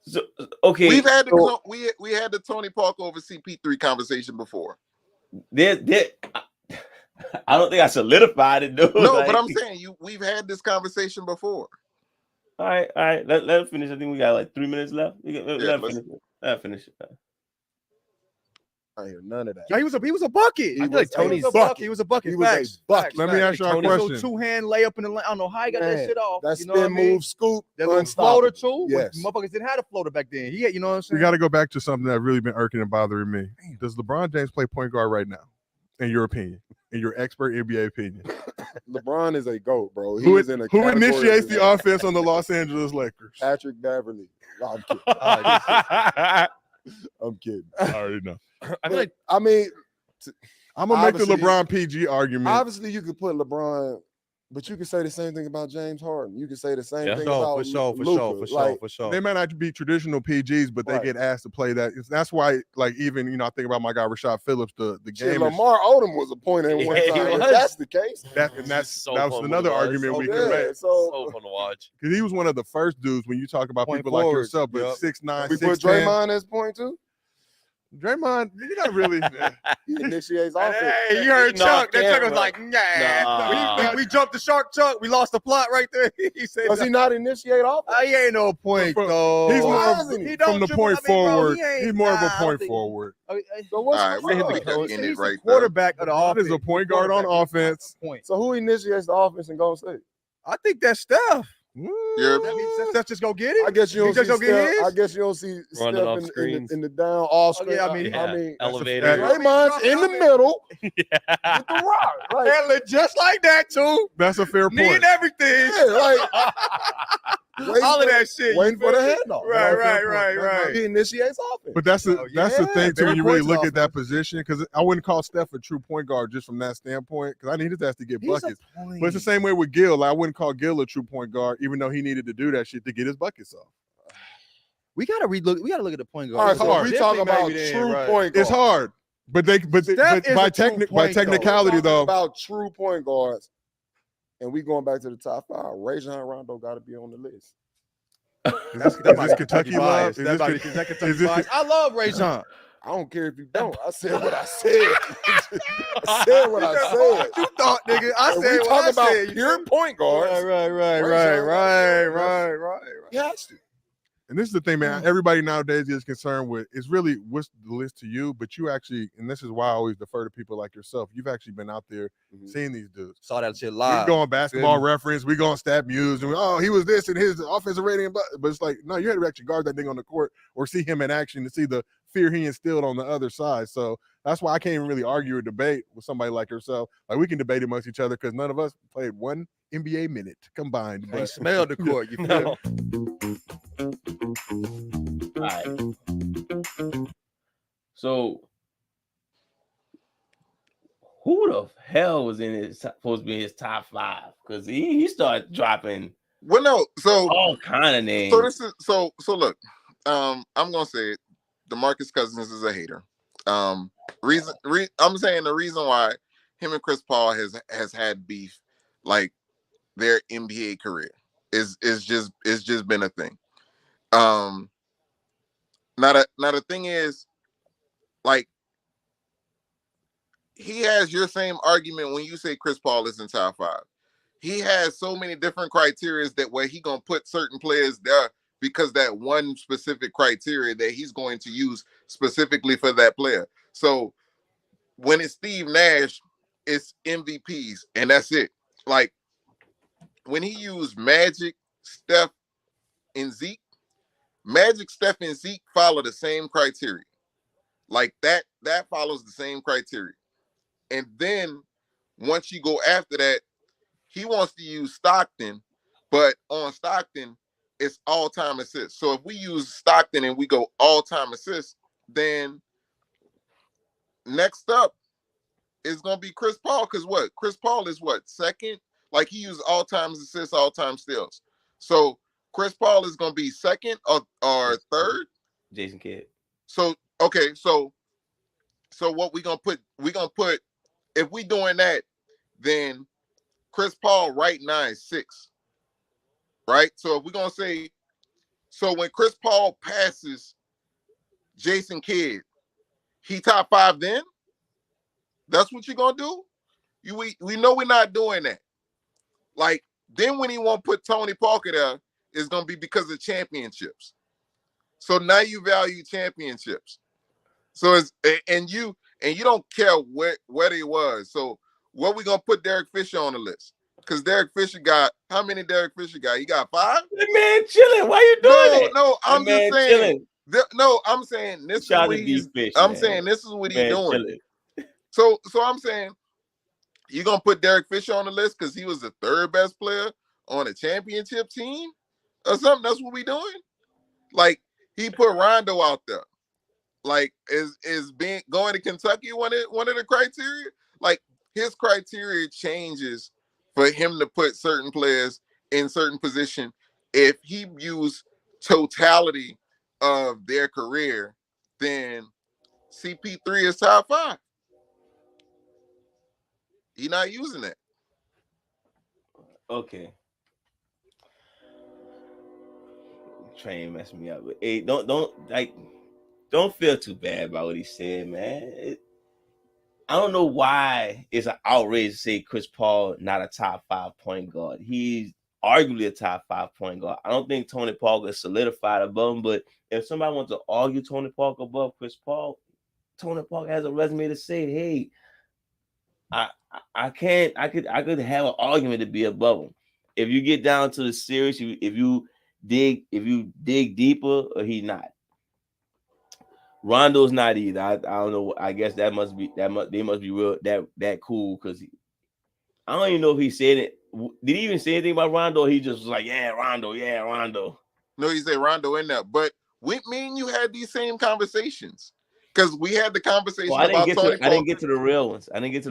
So, okay, We've had the we had the Tony Parker over CP3 conversation before. there, I don't think I solidified it, though. No, Like, but I'm saying we've had this conversation before. all right. Let him finish. I think we got like 3 minutes left. Let him finish. I hear none of that. yeah, he was a bucket. He I feel was like a Tony's bucket. He was a bucket. He was a Facts. bucket. Facts. Let me ask y'all a Tony's question. 2-hand layup in the lane. I don't know how he got that Man, shit off. That You know what I spin mean? move, scoop, That little floater unstoppable. too. Yes. Motherfuckers didn't have a floater back then. He had, you know what I'm saying? We got to go back to something that really been irking and bothering me. Does LeBron James play point guard right now? In your opinion, in your expert NBA opinion, LeBron is a GOAT, bro. who He's in a category initiates of the offense on the Los Angeles Lakers? Patrick Beverly. No, I'm kidding. I I'm kidding. already know. I feel like I mean, I'm gonna make the Obviously- LeBron PG argument. obviously, you could put LeBron But you can say the same thing about James Harden. You can say the same Yeah. thing No, about for sure, Luka. for sure. They might not be traditional PGs, but they Right. get asked to play that. That's why, like, even I think about my guy Rashad Phillips. The Shit, game is Lamar Odom was a point at one Yeah, he time. If was. that's the case, that So was fun another when it was. argument we yeah, could make. So fun to watch. Because he was one of the first dudes when you talk about Point people like forwards, yourself, but yep. 6'9", we put 6'10". Draymond as point too. Draymond, you're not really. He initiates offense. Hey, you heard No, Chuck. That can't, Chuck was bro. like, nah. Nah. We jumped the shark, Chuck. We lost the plot right there. He said, Does he not initiate offense? he ain't no point, From- though. He's more Why of, isn't he? He don't from the dribble. point I mean, bro, forward. he ain't- He's more of nah, a I don't point think- forward. So what's All right, the we point? can end it He's right the there. quarterback of the LeBron offense. is a point guard on offense. Point. So who initiates the offense in Golden State? I think that's Steph. Yeah. That means Steph just go get it. I guess you He don't just see go get Steph. his? I guess you don't see Running Steph off in screens. the down all screen. yeah, I mean, Yeah. I mean, Elevator. Draymond's in the middle with the rock. Like, Handle it just like that, too. That's a fair Need point. everything. yeah, like waiting All of for- that shit. waiting you for the feel me? handoff. Right. He initiates offense. But that's the Oh, the yeah, thing too when very you really points look off at that position, because I wouldn't call Steph a true point guard just from that standpoint, because I need his ass to get He's buckets. a point. But it's the same way with Gil. Like, I wouldn't call Gil a true point guard, even though he needed to do that shit to get his buckets off. We gotta look at the point guard. All right, so hard. we talk about Maybe then, true right. point guard. It's hard, but Steph is by a true by point, though. technicality We're talking though. about true point guards, and we going back to the top 5. Rajon Rondo got to be on the list. Is this Kentucky love? Is this Kentucky bias? I love Rajon. I don't care if you don't. I said what I said. I said what I said. What you thought, nigga? I And said we what talk I about said. You pure feel me? point guards. Right. He has to. And this is the thing, man. Everybody nowadays is concerned with it's really what's the list to you, but you actually, and this is why I always defer to people like yourself. You've actually been out there seeing these dudes. Saw that shit We live. go on Basketball Reference, we go on Stat Muse, and he was this and his offensive rating, but it's like, no, you had to actually guard that thing on the court or see him in action to see the fear he instilled on the other side. So that's why I can't even really argue or debate with somebody like yourself. Like, we can debate amongst each other because none of us played one NBA minute combined. They But smelled the court. You feel me? All right. So, who the hell was supposed to be in his top 5? Because he started dropping Well, no. So all kind of names. So this is so look. I'm gonna say it. DeMarcus Cousins is a hater. I'm saying the reason why him and Chris Paul has had beef, like their NBA career, is just been a thing. Now the thing is, like, he has your same argument when you say Chris Paul is in top 5. He has so many different criteria that where he gonna put certain players there because that one specific criteria that he's going to use specifically for that player. So when it's Steve Nash, it's MVPs, and that's it. Like, when he used Magic, Steph, and Zeke, Magic, Steph, and Zeke follow the same criteria. Like, that follows the same criteria. And then once you go after that, he wants to use Stockton, but on Stockton, it's all-time assists. So if we use Stockton and we go all-time assists, then next up is going to be Chris Paul. Because what? Chris Paul is what? Second? Like, he used all-time assists, all-time steals. So Chris Paul is going to be second or third? Jason Kidd. So, okay, so what we going to put, if we doing that, then Chris Paul right now is 6. Right? So if we're going to say, so when Chris Paul passes Jason Kidd, he top 5 then? That's what you're going to do? We know we're not doing that. Like, then when he won't put Tony Parker there, it's going to be because of championships. So now you value championships. So it's, and you don't care where they was. So what we going to put Derek Fisher on the list? Because Derek Fisher got, how many Derek Fisher got? He got 5? The man chilling. Why you doing it? No, I'm just saying. I'm saying this is Shout what to he's. D-Fish, I'm man. saying this is what he's Man doing. chilling. So I'm saying you're gonna put Derek Fisher on the list because he was the 3rd best player on a championship team or something. That's what we doing. Like, he put Rondo out there. Like, is being going to Kentucky one of the criteria? Like, his criteria changes for him to put certain players in certain position. If he views totality of their career, then CP3 is top 5. He's not using that. Okay. Train messed me up. But hey, don't feel too bad about what he said, man. I don't know why it's an outrage to say Chris Paul not a top 5 point guard. He's arguably a top 5 point guard. I don't think Tony Parker is solidified above him, but if somebody wants to argue Tony Parker above Chris Paul, Tony Parker has a resume to say, hey, I could have an argument to be above him. If you get down to the series, if you dig deeper, or he's not. Rondo's not either. I don't know. I guess they must be real that cool, because I don't even know if he said it. Did he even say anything about Rondo? Or he just was like, yeah, Rondo. No, he said Rondo in there. But me and you had these same conversations, because we had the conversation about Tony Parker. I didn't get to the real ones. I wanted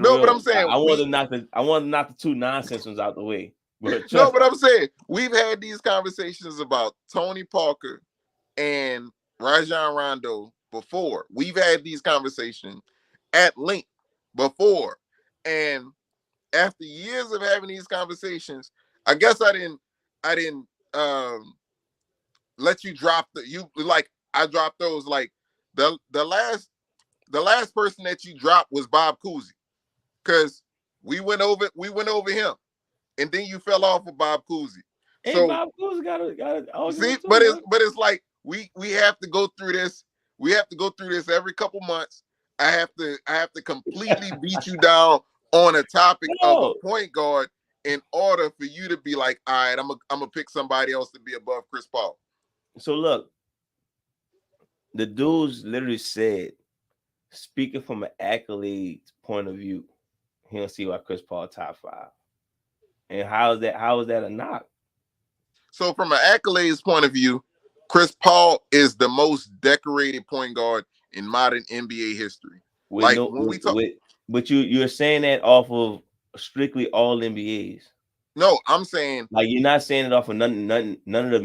to knock the two nonsense ones out the way. But I'm saying we've had these conversations about Tony Parker and Rajon Rondo before. We've had these conversations at length before, and after years of having these conversations, I guess I didn't let you drop I dropped those. Like the last person that you dropped was Bob Cousy, because we went over him, and then you fell off with Bob Cousy. Hey, so Bob Cousy got see, but it's like we have to go through this. We have to go through this every couple months. I have to completely beat you down on a topic of a point guard in order for you to be like, all right, I'm gonna pick somebody else to be above Chris Paul. So look, the dudes literally said, speaking from an accolades point of view, he don't see why Chris Paul top 5. And how is that a knock? So from an accolades point of view, Chris Paul is the most decorated point guard in modern NBA history. But you're saying that off of strictly all NBAs. No, I'm saying like you're not saying it off of none of the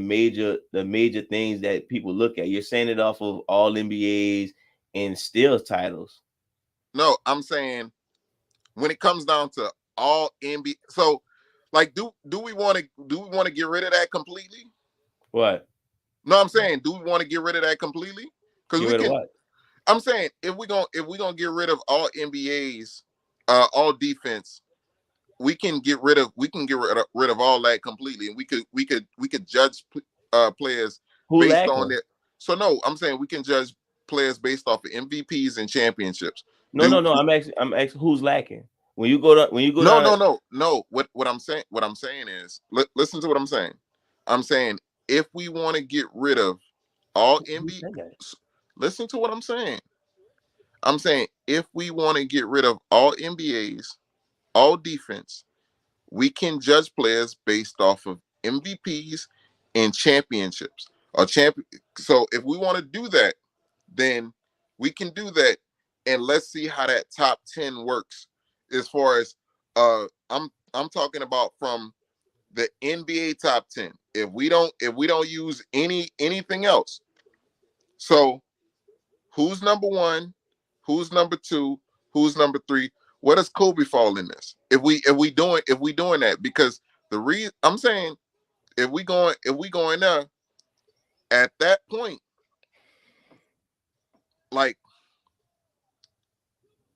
major things that people look at. You're saying it off of all NBAs and steals titles. No, I'm saying when it comes down to all NBA. So, like, do we want to get rid of that completely? What? No, I'm saying, do we want to get rid of that completely? Because we can. What? I'm saying if we're gonna get rid of all NBAs, all defense, we can get rid of all that completely, and we could judge players based on it. So no, I'm saying we can judge players based off of MVPs and championships. No. I'm asking who's lacking. When you go No. What I'm saying is, listen to what I'm saying. I'm saying if we want to get rid of all NBA, listen to what I'm saying. I'm saying if we want to get rid of all NBAs, all defense, we can judge players based off of MVPs and championships. So if we want to do that, then we can do that, and let's see how that top 10 works. As far as I'm talking about from the NBA top 10. If we don't use anything else. So who's number 1? Who's number 2? Who's number 3? Where does Kobe fall in this? If we doing that, because the reason I'm saying if we going there at that point, like,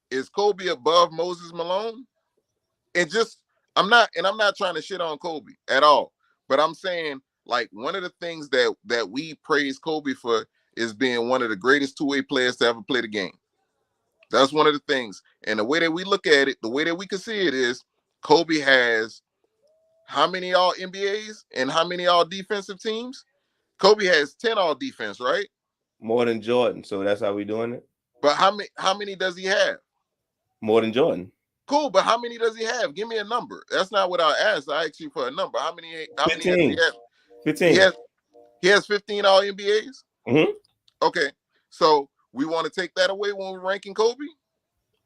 is Kobe above Moses Malone? And I'm not trying to shit on Kobe at all, but I'm saying, like, one of the things that we praise Kobe for is being one of the greatest two-way players to ever play the game. That's one of the things. And the way that we look at it, the way that we can see it is Kobe has how many all NBAs and how many all defensive teams? Kobe has 10 all defense, right? More than Jordan. So that's how we doing it. But how many does he have? More than Jordan. Cool, but how many does he have? Give me a number. That's not what I asked. I asked you for a number. How many does he have? 15. He has 15 all NBAs? Mm-hmm. Okay. So we want to take that away when we're ranking Kobe?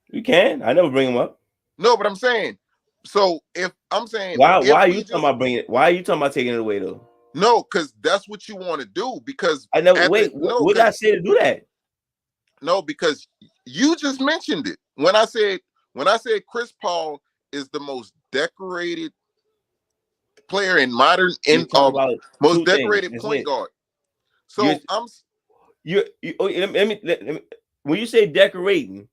You can. I never bring him up. No, but I'm saying, So if I'm saying, Why if are we you just, talking about bringing it? Why are you talking about taking it away though? no, because that's what you want to do. Because I never at wait. the, no, What did I say to do that? no, because you just mentioned it when I said Chris Paul is the most decorated player in modern You're in talking about most two things. decorated That's point it. guard. You're, So I'm let me when you say decorating,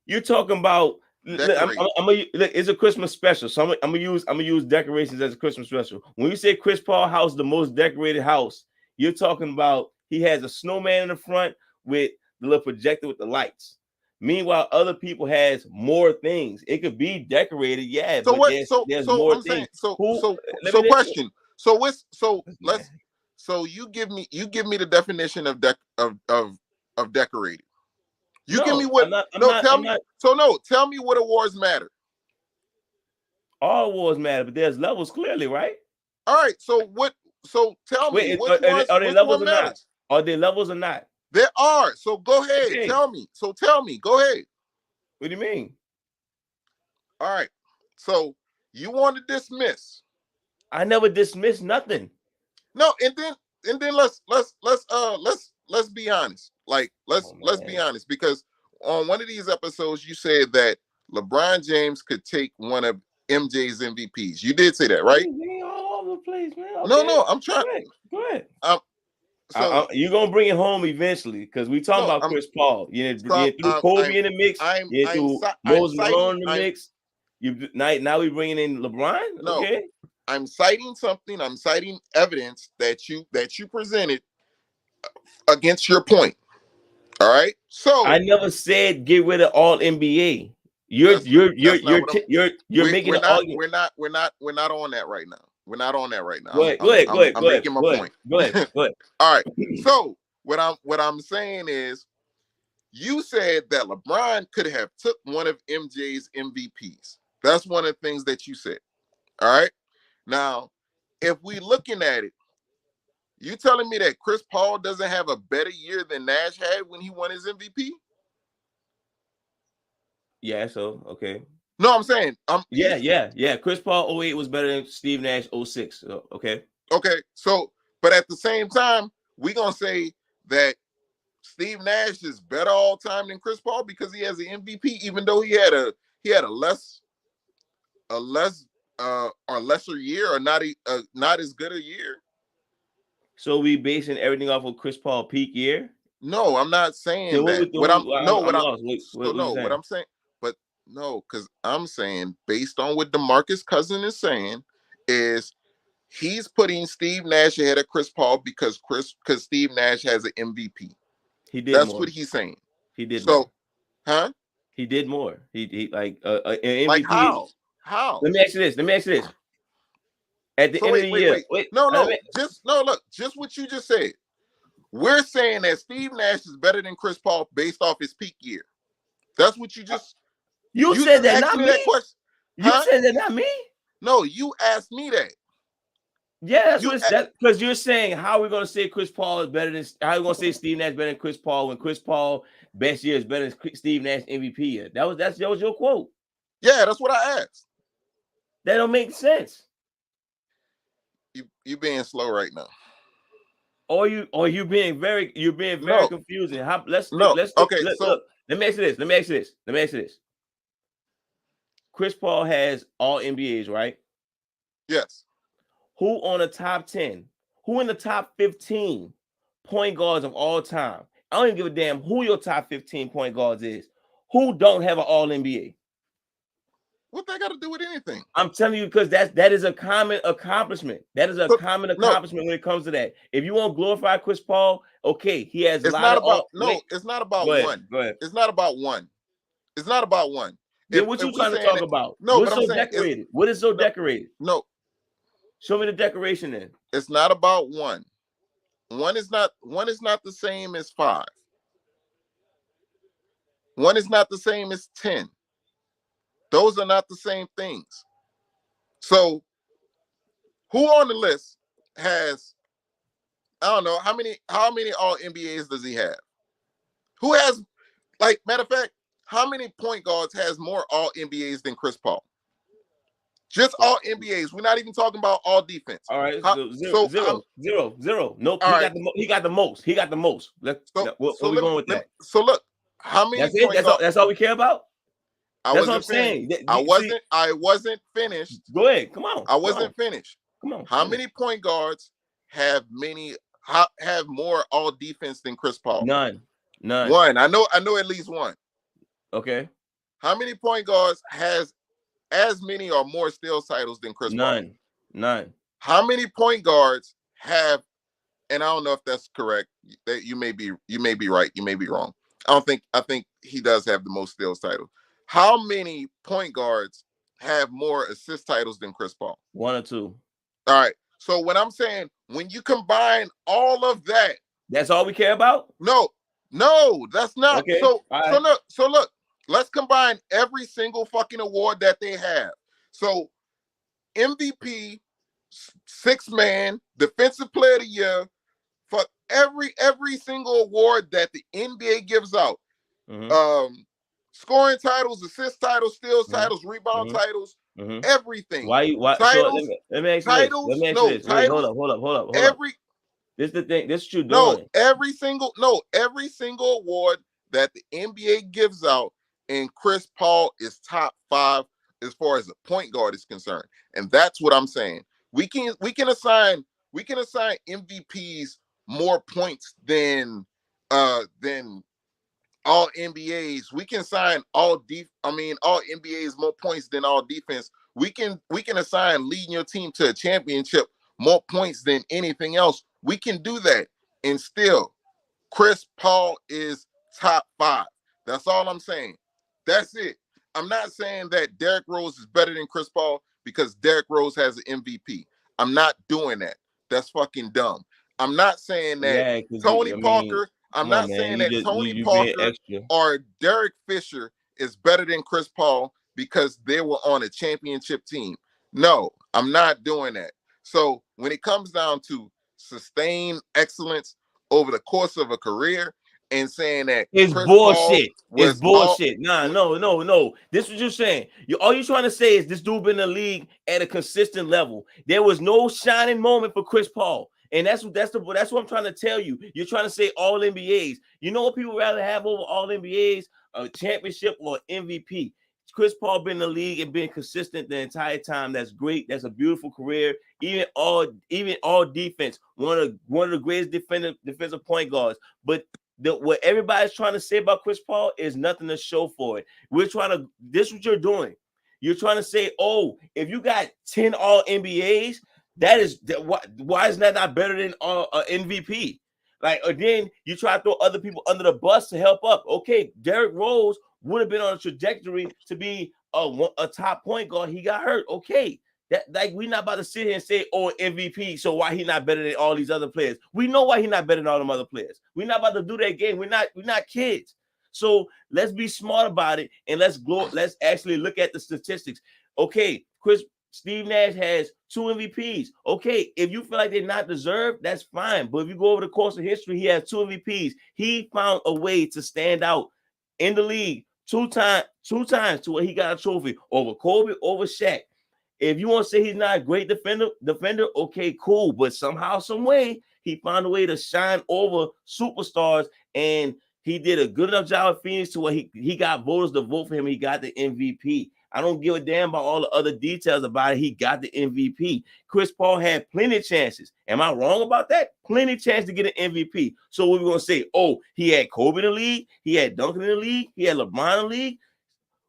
you're talking about. decorated. It's a Christmas special, so I'm gonna use decorations as a Christmas special. When you say Chris Paul house, the most decorated house, you're talking about he has a snowman in the front with the little projector with the lights. Meanwhile, other people has more things. It could be decorated, yeah, So but what? there's So more I'm saying. things. Let me Question. So what's so listen. let's. So you give me the definition of of decorated. You give me what? Tell me. So no, tell me what awards matter. All awards matter, but there's levels clearly, right? All right. So what? So tell me which are they which levels one or not? matters? Are they levels or not? There are. So go ahead. Okay. Tell me. So tell me. Go ahead. What do you mean? All right. So you want to dismiss? I never dismissed nothing. No, and then let's be honest. Like let's be honest, because on one of these episodes you said that LeBron James could take one of MJ's MVPs. You did say that, right? All over the place, man. Okay. No, I'm trying. Go ahead. So you're gonna bring it home eventually because we talking about Chris Paul. You threw Kobe in the mix. You threw Moses Malone in the mix. Now we bringing in LeBron. No, okay. I'm citing something. I'm citing evidence that you presented against your point. All right. So I never said get rid of all NBA. You're making an argument. We're not on that right now. We're not on that right now. Go ahead. I'm making my point. Go ahead. All right. So what I'm saying is, you said that LeBron could have took one of MJ's MVPs. That's one of the things that you said. All right. Now, if we looking at it, you telling me that Chris Paul doesn't have a better year than Nash had when he won his MVP? Yeah. So okay. No, I'm saying yeah. Chris Paul 08 was better than Steve Nash 06. So, okay. Okay. So, but at the same time, we're gonna say that Steve Nash is better all time than Chris Paul because he has an MVP, even though he had a lesser year, or not as good a year. So we basing everything off of Chris Paul peak year? No, I'm not saying that. What I'm saying, but no, because I'm saying based on what DeMarcus Cousins is saying is he's putting Steve Nash ahead of Chris Paul because Steve Nash has an MVP. That's more. What he's saying. He did so, more. Huh? He did more. He like an MVP. Like how? How? Let me ask you this. At the end of the year, look, just what you just said. We're saying that Steve Nash is better than Chris Paul based off his peak year. That's what you just. You said that, not me. That question. You said that, not me. No, you asked me that. Yeah, that's because you're saying how are we going to say Chris Paul is better than how are we going to say Steve Nash better than Chris Paul when Chris Paul best year is better than Steve Nash MVP year. That was your quote. Yeah, that's what I asked. That don't make sense. You being slow right now. Or you being very confusing. Let me ask you this. Chris Paul has all NBAs, right? Yes. Who on the top 10? Who in the top 15 point guards of all time? I don't even give a damn who your top 15 point guards is. Who don't have an all NBA? What that got to do with anything? I'm telling you because that is a common accomplishment. That is a common accomplishment when it comes to that. If you want to glorify Chris Paul, okay, he has it's not about it's not about one. Go ahead. It's not about one. It's not about one. Then what you trying to talk about? No, what's so decorated? What is so decorated? No. Show me the decoration then. It's not about one. One is not the same as 5. One is not the same as 10. Those are not the same things. So who on the list has, I don't know, how many all NBAs does he have? Who has, like, matter of fact, how many point guards has more all NBAs than Chris Paul? Just all NBAs. We're not even talking about all defense. All right, So zero. Nope, all he right. got the most. He got the most. Where we going with that? So look, how many That's it. That's all we care about. That's what I'm saying. I wasn't finished. Go ahead. Come on. I wasn't finished. Come on. How many point guards have more all defense than Chris Paul? None. One. I know at least one. Okay. How many point guards has as many or more steals titles than Chris Paul? None. How many point guards have, and I don't know if that's correct. That you may be right, you may be wrong. I think he does have the most steals titles. How many point guards have more assist titles than Chris Paul? 1 or 2. All right. So when I'm saying, when you combine all of that, that's all we care about? No, that's not. Okay. So look, let's combine every single fucking award that they have. So MVP, 6-man, Defensive Player of the Year, for every single award that the NBA gives out. Scoring titles, assist titles, steals titles, rebound titles, everything. Why titles? So let me ask you titles, this. Wait, hold up. This is the thing. This is what you're doing. Every single award that the NBA gives out, and Chris Paul is top 5 as far as the point guard is concerned. And that's what I'm saying. We can assign MVPs more points than all NBAs. We can assign all NBAs more points than all defense. We can assign leading your team to a championship more points than anything else. We can do that, and still Chris Paul is top 5. That's all I'm saying. That's it. I'm not saying that Derrick Rose is better than Chris Paul because Derrick Rose has an MVP. I'm not doing that. That's fucking dumb. I'm not saying that Tony Parker or Derek Fisher is better than Chris Paul because they were on a championship team. No, I'm not doing that. So when it comes down to sustained excellence over the course of a career and saying that it's Chris bullshit. Paul it's bullshit. No. This is what you're saying. All you're trying to say is this dude been in the league at a consistent level. There was no shining moment for Chris Paul. And that's what I'm trying to tell you. You're trying to say all NBAs. You know what people rather have over all NBAs? A championship or MVP. Chris Paul been in the league and been consistent the entire time. That's great. That's a beautiful career. Even all defense. One of the greatest defensive point guards. But what everybody's trying to say about Chris Paul is nothing to show for it. This is what you're doing. You're trying to say, oh, if you got 10 all NBAs, why is that not better than MVP? Again, you try to throw other people under the bus to help up. Okay, Derrick Rose would have been on a trajectory to be a top point guard. He got hurt. Okay, we're not about to sit here and say, oh, MVP. So why he not better than all these other players? We know why he not better than all them other players. We're not about to do that game. We're not kids. So let's be smart about it and let's actually look at the statistics. Okay, Steve Nash has 2 MVPs. Okay, if you feel like they're not deserved, that's fine. But if you go over the course of history, he has 2 MVPs. He found a way to stand out in the league two times to where he got a trophy over Kobe, over Shaq. If you want to say he's not a great defender, okay, cool. But somehow, some way, he found a way to shine over superstars, and he did a good enough job at Phoenix to where he got voters to vote for him. He got the MVP. I don't give a damn about all the other details about it. He got the MVP. Chris Paul had plenty of chances. Am I wrong about that? Plenty of chance to get an MVP. So we're going to say, oh, he had Kobe in the league. He had Duncan in the league. He had LeBron in the league.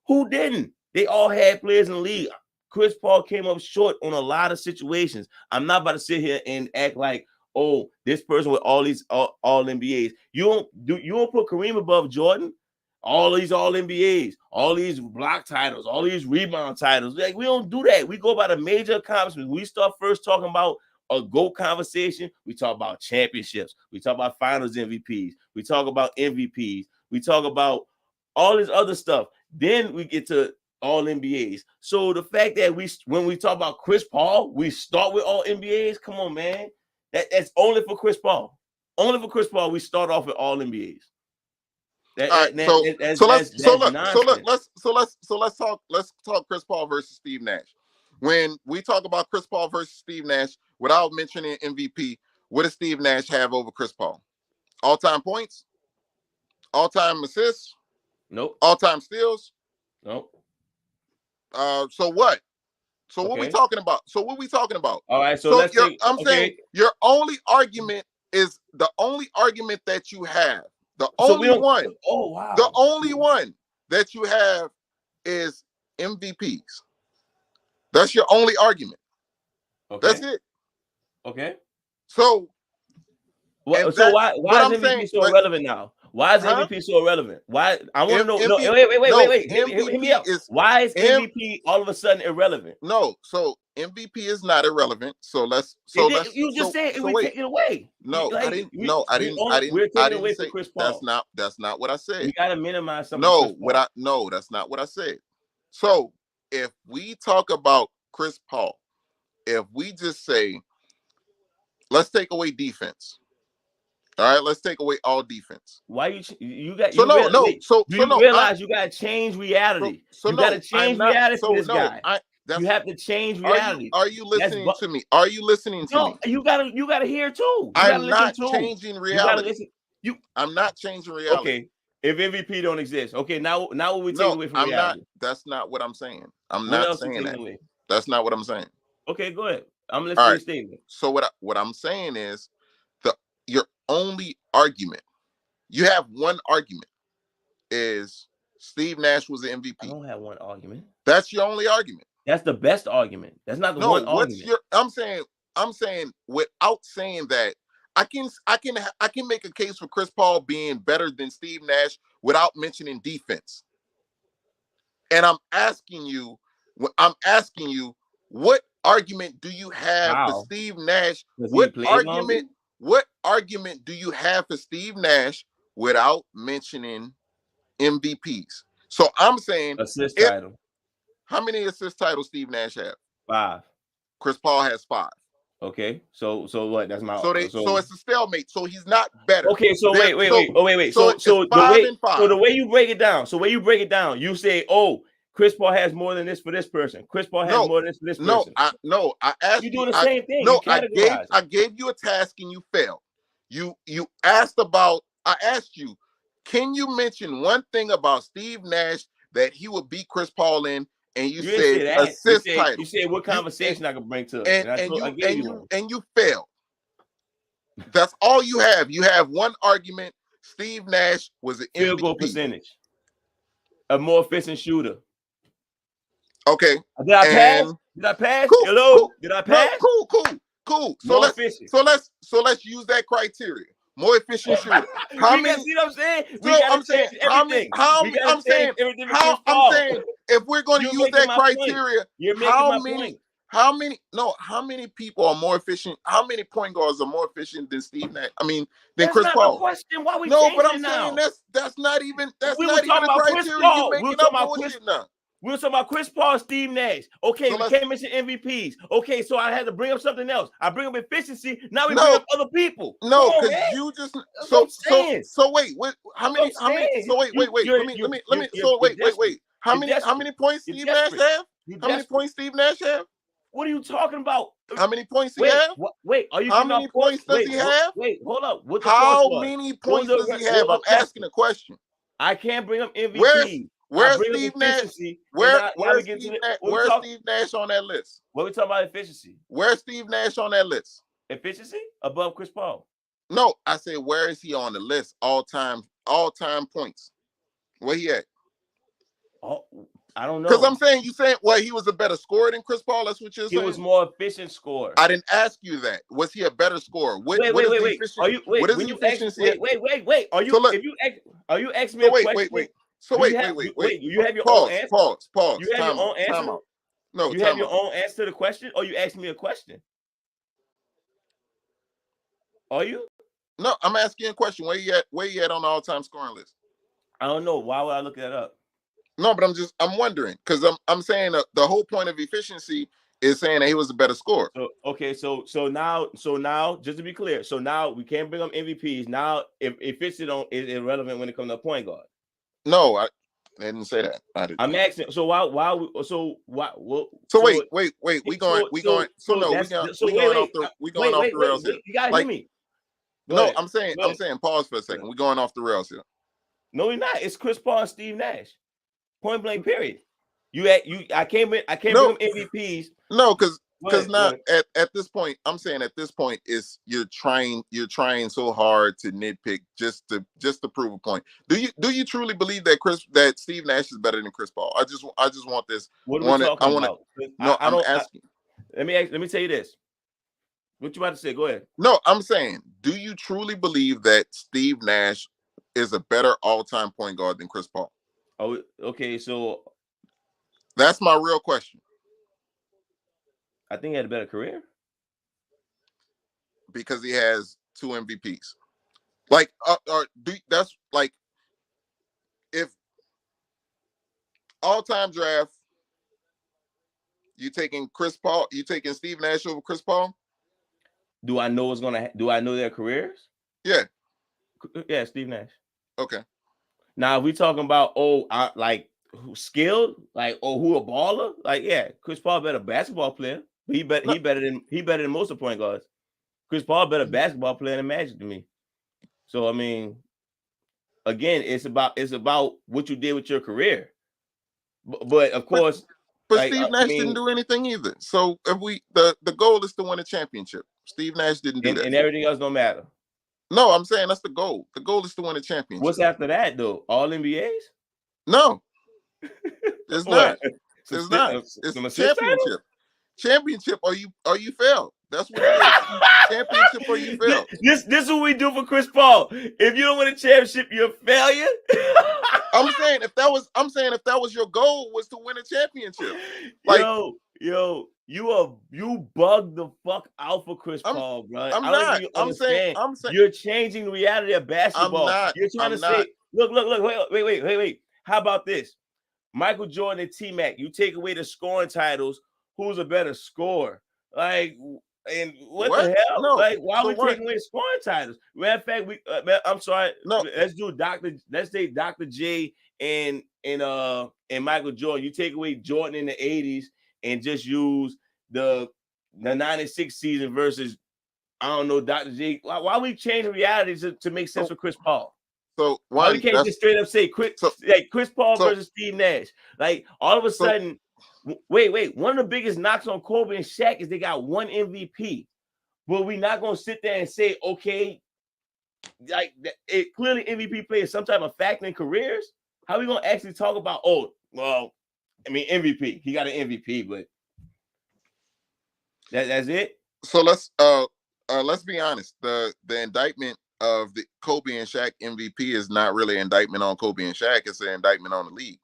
Who didn't? They all had players in the league. Chris Paul came up short on a lot of situations. I'm not about to sit here and act like, oh, this person with all these all NBAs. You don't put Kareem above Jordan? All these all NBAs, all these block titles, all these rebound titles. We don't do that. We go by the major accomplishments. We start first talking about a GOAT conversation. We talk about championships. We talk about finals MVPs. We talk about MVPs. We talk about all this other stuff. Then we get to all NBAs. So the fact that when we talk about Chris Paul, we start with all NBAs. Come on, man. That's only for Chris Paul. Only for Chris Paul, we start off with all NBAs. Let's talk Chris Paul versus Steve Nash. When we talk about Chris Paul versus Steve Nash, without mentioning MVP, what does Steve Nash have over Chris Paul? All-time points? All-time assists? Nope. All-time steals? Nope. So what? So Okay. what we talking about? So what we talking about? All right. So let's say I'm saying your only argument is the only argument that you have. The only one. Oh wow. The only one that you have is MVPs. That's your only argument. Okay. That's it. Okay. So why is MVP so irrelevant now? Why is MVP so irrelevant? Why? I want to know. No, wait. Hit me up. Why is MVP all of a sudden irrelevant? No, so MVP is not irrelevant. So let's. You just said we take it away. No, I didn't. I didn't say Chris Paul. That's not what I said. We gotta minimize something. No, that's not what I said. So if we talk about Chris Paul, if we just say, let's take away defense. All right, let's take away all defense. Why you got? So you realize you gotta change reality. You gotta change reality for this guy. You have to change reality. Are you listening to me? Are you listening to me? You gotta hear too. I'm not changing reality. I'm not changing reality. Okay, if MVP don't exist, okay, now what we take away from reality? That's not what I'm saying. I'm not saying that. That's not what I'm saying. Okay, go ahead. I'm listening to your statement. So what I'm saying is your only argument, you have one argument, is Steve Nash was the MVP. I don't have one argument. That's your only argument. That's the best argument. That's not the one argument. I'm saying without saying that, I can make a case for Chris Paul being better than Steve Nash without mentioning defense. And I'm asking you, what argument do you have for Steve Nash? What argument do you have for Steve Nash without mentioning MVPs? So I'm saying assist title. How many assist titles Steve Nash have? 5. Chris Paul has 5. Okay, so what? That's my. So it's a stalemate. So he's not better. Okay, so wait. So the way you break it down, you say, oh, Chris Paul has more than this for this person. Chris Paul has more than this for this person. I asked you doing the same thing. No, I gave you a task and you failed. You asked about. I asked you, can you mention one thing about Steve Nash that he would beat Chris Paul in? And you said assist title. You said what conversation I could bring to it. And you failed. That's all you have. You have one argument. Steve Nash was an field goal percentage, a more efficient shooter. Okay. Did I pass? Cool, Hello. Cool. Did I pass? Cool. So let's use that criteria. More efficient shooter. How many? See what I'm saying? I'm saying if we're going to use that criteria, how many people are more efficient? How many point guards are more efficient than Steve Nash? Than Chris Paul? Question. Why we but I'm saying that's not even the criteria. You're making up bullshit now. We were talking about Chris Paul, Steve Nash. Okay, so we can't mention MVPs. Okay, so I had to bring up something else. I bring up efficiency. Now we bring up other people. No, because you just so wait. What? How many? So wait. Wait. How many points Steve Nash have? How many points Steve Nash have? What are you talking about? How many points he have? Wait, are you? How many points does he have? Wait, hold up. How many points does he have? I'm asking a question. I can't bring up MVP. Where's Steve Nash? Where's Steve Nash on that list? What are we talking about efficiency? Where's Steve Nash on that list? Efficiency above Chris Paul. No, I said where is he on the list? All time points. Where he at? Oh, I don't know. Because I'm saying he was a better scorer than Chris Paul. That's what you're saying. He was more efficient scorer. I didn't ask you that. Was he a better scorer? Wait. Are you wait? Are you asking me a question? Wait. So wait. You have your own answer. Pause. You have your own answer. No, you have your own answer to the question, or you asked me a question. Are you? No, I'm asking a question. Where you at on the all-time scoring list? I don't know. Why would I look that up? No, but I'm wondering because I'm saying the whole point of efficiency is saying that he was a better scorer. So now, just to be clear, so now we can't bring up MVPs. Now, if efficiency is irrelevant when it comes to a point guard. No, I didn't say that. I did. I'm asking. So why? What? So no, wait. We going going off the rails here. You gotta like, hear me. No, I'm saying pause for a second. We're going off the rails here. No, we're not. It's Chris Paul and Steve Nash. Point blank. Period. I can't bring them MVPs. No, because now at this point, I'm saying at this point is you're trying so hard to nitpick just to prove a point. Do you truly believe that Steve Nash is better than Chris Paul? I just want this. What are we talking about? No, I'm asking. Let me tell you this. What you about to say? Go ahead. No, I'm saying, do you truly believe that Steve Nash is a better all-time point guard than Chris Paul? Oh, okay. So that's my real question. I think he had a better career because he has 2 MVPs. Like, that's like if all-time draft, you taking Steve Nash over Chris Paul? Do I know their careers? Yeah, Steve Nash. Okay. Now, if we talking about like who skilled, like who a baller, like Chris Paul better basketball player. He better than most of the point guards. Chris Paul better basketball player than Magic to me. So I mean, again, it's about what you did with your career. But of course, but Steve Nash didn't do anything either. So if the goal is to win a championship. Steve Nash didn't do that, and everything else don't matter. No, I'm saying that's the goal. The goal is to win a championship. What's after that though? All NBAs? No, it's not. It's not. It's championship. Championship or you fail. That's what it is. Championship or you fail. This is what we do for Chris Paul. If you don't win a championship, you're a failure. I'm saying if that was your goal was to win a championship. Like, yo, you bugged the fuck out for Chris Paul, bro. I'm saying you're changing the reality of basketball. You're trying to say, look, wait. How about this? Michael Jordan and T-Mac, you take away the scoring titles, who's a better scorer? Like, and what the hell? No. Like, why are we taking away the scoring titles? Matter of fact, I'm sorry. No, let's take Dr. J and Michael Jordan. You take away Jordan in the 80s and just use the 96 season versus Dr. J. Why we change the reality to make sense for Chris Paul? So why we can't just straight up say Chris Paul versus Steve Nash? Like all of a sudden, wait. One of the biggest knocks on Kobe and Shaq is they got 1 MVP. But we're not gonna sit there and say, okay, like clearly MVP plays some type of factor in careers. How are we gonna actually talk about? MVP. He got an MVP, but that's it. So let's be honest. The indictment of the Kobe and Shaq MVP is not really an indictment on Kobe and Shaq. It's an indictment on the league.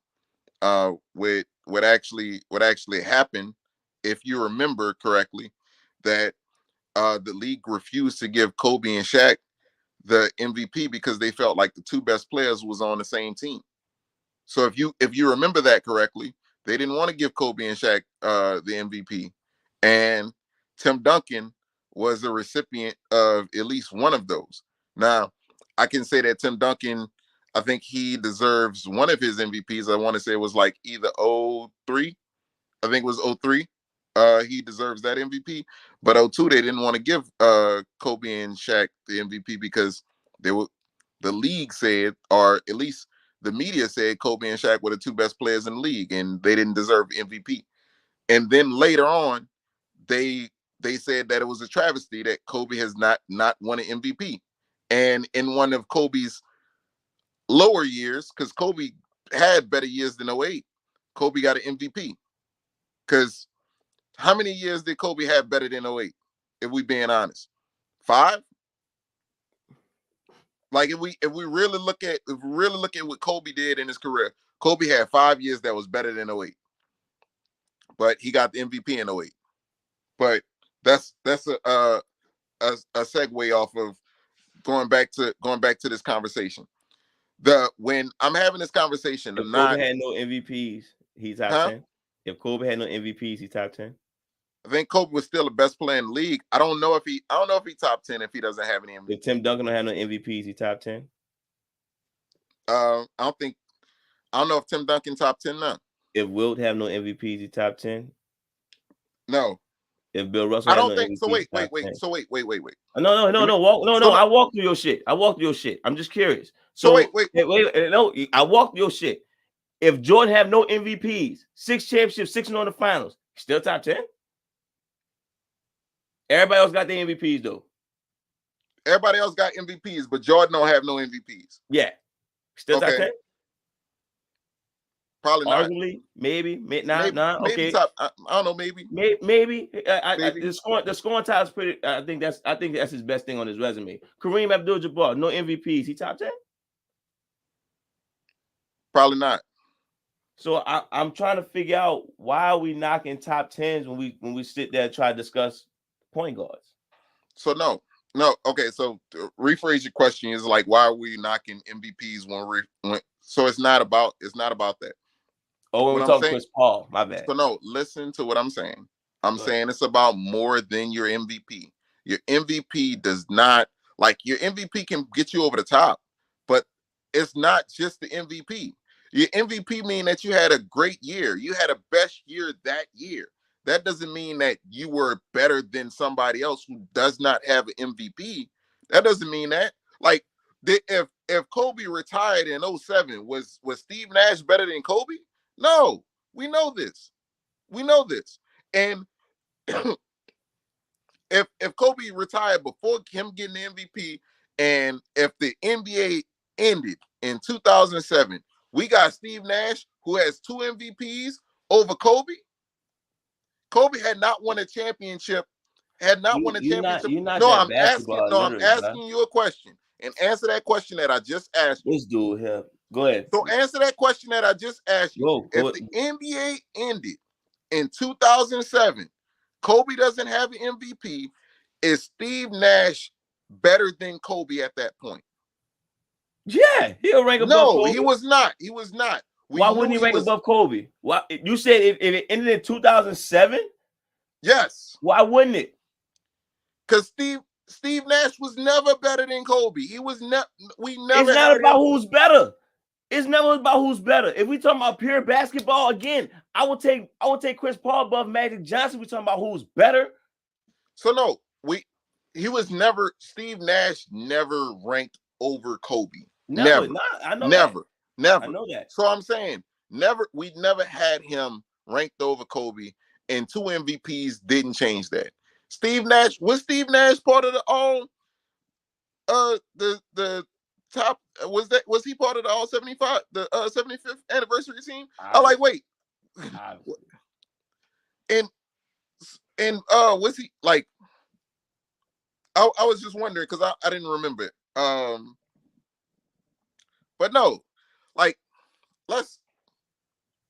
What actually happened, if you remember correctly, that the league refused to give Kobe and Shaq the MVP because they felt like the 2 best players was on the same team. So if you remember that correctly, they didn't want to give Kobe and Shaq the MVP, and Tim Duncan was the recipient of at least one of those. Now, I can say that Tim Duncan, I think he deserves one of his MVPs. I want to say it was like either 03. I think it was 03. He deserves that MVP. But 02, they didn't want to give Kobe and Shaq the MVP because the league said, or at least the media said, Kobe and Shaq were the 2 best players in the league, and they didn't deserve MVP. And then later on, they said that it was a travesty that Kobe has not won an MVP. And in one of Kobe's lower years, because Kobe had better years than 08, Kobe got an MVP. Because how many years did Kobe have better than 08? If we being honest, 5. Like if we really look at what Kobe did in his career, Kobe had 5 years that was better than 08. But he got the MVP in 08. But that's a segue off of going back to this conversation. When I'm having this conversation, if Kobe had no MVPs, he's top 10. If Kobe had no MVPs, he's top 10. I think Kobe was still the best player in the league. I don't know if he top 10 if he doesn't have any MVPs. If Tim Duncan don't have no MVPs, he top 10. I don't think I don't know if Tim Duncan top 10 now. If Wilt have no MVPs, he top 10. No. If Bill Russell, I don't no think MVPs, so. Wait. So wait. No. I walked through your shit. I am just curious. So wait. No, I walked through your shit. If Jordan have no MVPs, 6 championships, 6 on the finals, still top 10. Everybody else got their MVPs though. Everybody else got MVPs, but Jordan don't have no MVPs. Yeah, still top 10. Probably not. Arguably, maybe Maybe okay. top. I don't know. Maybe. Maybe. The scoring tie is pretty. I think that's his best thing on his resume. Kareem Abdul-Jabbar, no MVPs. He top 10. Probably not. So I'm trying to figure out why are we knocking top 10s when we sit there and try to discuss point guards. So no. Okay, so to rephrase your question is like, why are we knocking MVPs when so it's not about that. Oh, we're talking Chris Paul. My bad. So no, listen to what I'm saying. I'm saying it's about more than your MVP. Your MVP does not, like, your MVP can get you over the top, but it's not just the MVP. Your MVP mean that you had a great year. You had a best year that year. That doesn't mean that you were better than somebody else who does not have an MVP. That doesn't mean that. Like, if Kobe retired in 2007, was Steve Nash better than Kobe? No, we know this. And if Kobe retired before him getting the MVP, and if the NBA ended in 2007, we got Steve Nash, who has 2 MVPs over Kobe. Kobe had not won a championship. I'm asking you a question, and answer that question that I just asked you. This dude here. Go ahead. So answer that question that I just asked you. If the NBA ended in 2007, Kobe doesn't have an MVP, is Steve Nash better than Kobe at that point? Yeah, he'll rank above Kobe. No, he was not. Why wouldn't he rank above Kobe? Why? You said if it ended in 2007? Yes. Why wouldn't it? Because Steve Nash was never better than Kobe. He was never. It's not about who's better. It's never about who's better. If we talking about pure basketball, again, I would take Chris Paul above Magic Johnson. We talking about who's better. So no, Steve Nash never ranked over Kobe. Never. I know never. I know that. So I'm saying we never had him ranked over Kobe, and 2 MVPs didn't change that. Steve Nash was part of the top, was he part of the all 75, the 75th anniversary team? I like, wait. And was he like, I was just wondering because I didn't remember it. But no, like, let's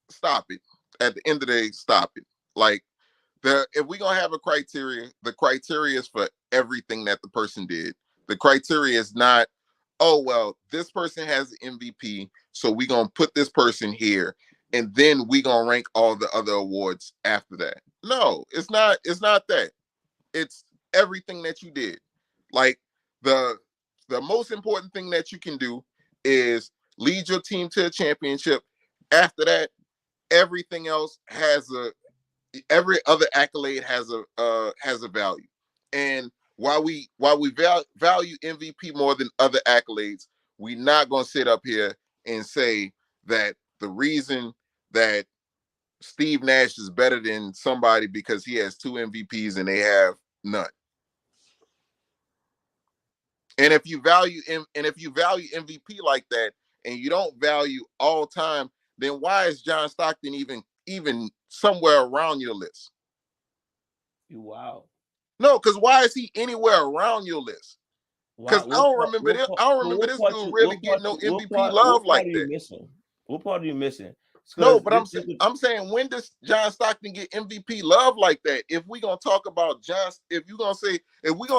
stop it. At the end of the day, stop it. Like, if we're gonna have a criteria, the criteria is for everything that the person did. The criteria is not, oh well, this person has an MVP, so we're gonna put this person here, and then we're gonna rank all the other awards after that. No, it's not that. It's everything that you did. Like, the most important thing that you can do is lead your team to a championship. After that, everything else every other accolade has a value. And while we value MVP more than other accolades, we're not going to sit up here and say that the reason that Steve Nash is better than somebody because he has 2 MVPs and they have none. And if you value MVP like that, and you don't value all time, then why is John Stockton even somewhere around your list? Wow. No, because why is he anywhere around your list? Because I don't remember this dude really getting no MVP love like that. What part are you missing? No, but I'm saying, when does John Stockton get MVP love like that? If we're gonna talk about if we're gonna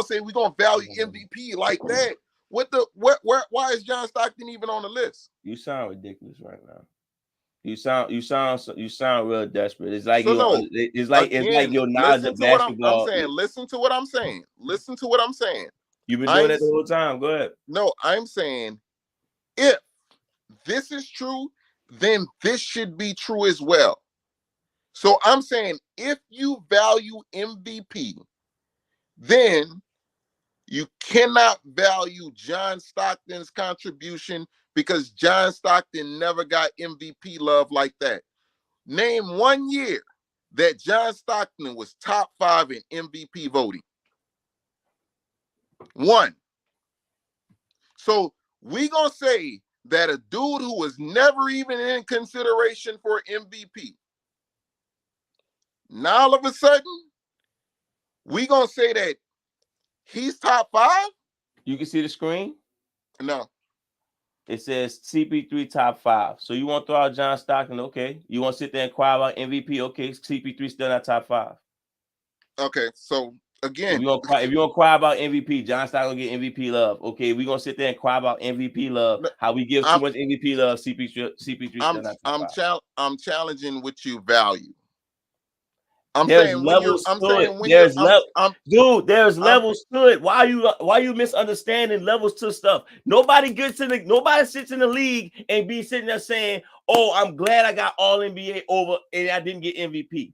say we're gonna value MVP like that, why is John Stockton even on the list? You sound ridiculous right now. You sound real desperate. It's like it's like your knowledge of basketball. Listen to what I'm saying. You've been doing that the whole time. Go ahead. No, I'm saying, if this is true, then this should be true as well. So I'm saying if you value MVP, then you cannot value John Stockton's contribution because John Stockton never got MVP love like that. Name 1 year that John Stockton was top 5 in MVP voting. 1. So we gonna say that a dude who was never even in consideration for MVP, now all of a sudden, we gonna say that he's top 5? You can see the screen? No. It says CP3 top 5. So you want to throw out John Stockton? Okay. You want to sit there and cry about MVP? Okay. CP3 still not top 5. Okay. So again, if you want to cry about MVP, John Stockton get MVP love. Okay. We're gonna sit there and cry about MVP love. How we give too much MVP love. CP3 still not top 5. I'm challenging what you value. There's levels to it. There's levels to it. Why you misunderstanding levels to stuff? Nobody sits in the league and be sitting there saying, "Oh, I'm glad I got all NBA over and I didn't get MVP."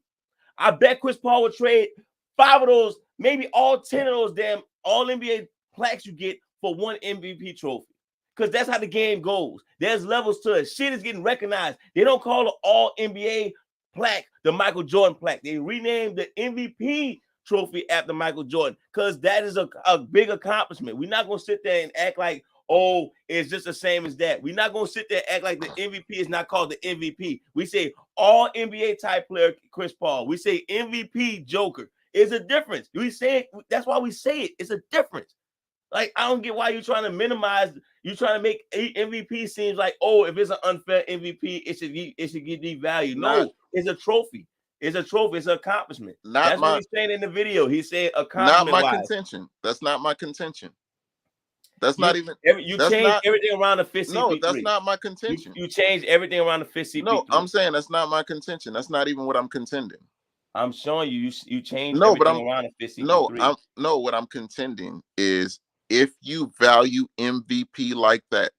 I bet Chris Paul would trade 5 of those, maybe all 10 of those damn all NBA plaques you get for one MVP trophy. Because that's how the game goes. There's levels to it. Shit is getting recognized. They don't call the all NBA plaque the Michael Jordan plaque. They renamed the MVP trophy after Michael Jordan because that is a big accomplishment. We're not going to sit there and act like, oh, it's just the same as that. We're not going to sit there and act like the MVP is not called the MVP. We say all NBA type player Chris Paul. We say MVP Joker. It's a difference. We say it, that's why we say it. It's a difference. Like, I don't get why you're trying to minimize. You're trying to make MVP seems like, oh, if it's an unfair MVP, it should get devalued. No, it's a trophy. It's a trophy. It's an accomplishment. That's what he's saying in the video. He said accomplishment. Not my contention. That's not my contention. That's not even. You changed everything around the fifth CP3. No, that's not my contention. You changed everything around the fifth CP3. No, I'm saying that's not my contention. That's not even what I'm contending. I'm showing you changed everything around the fifth CP3. No, what I'm contending is if you value MVP like that,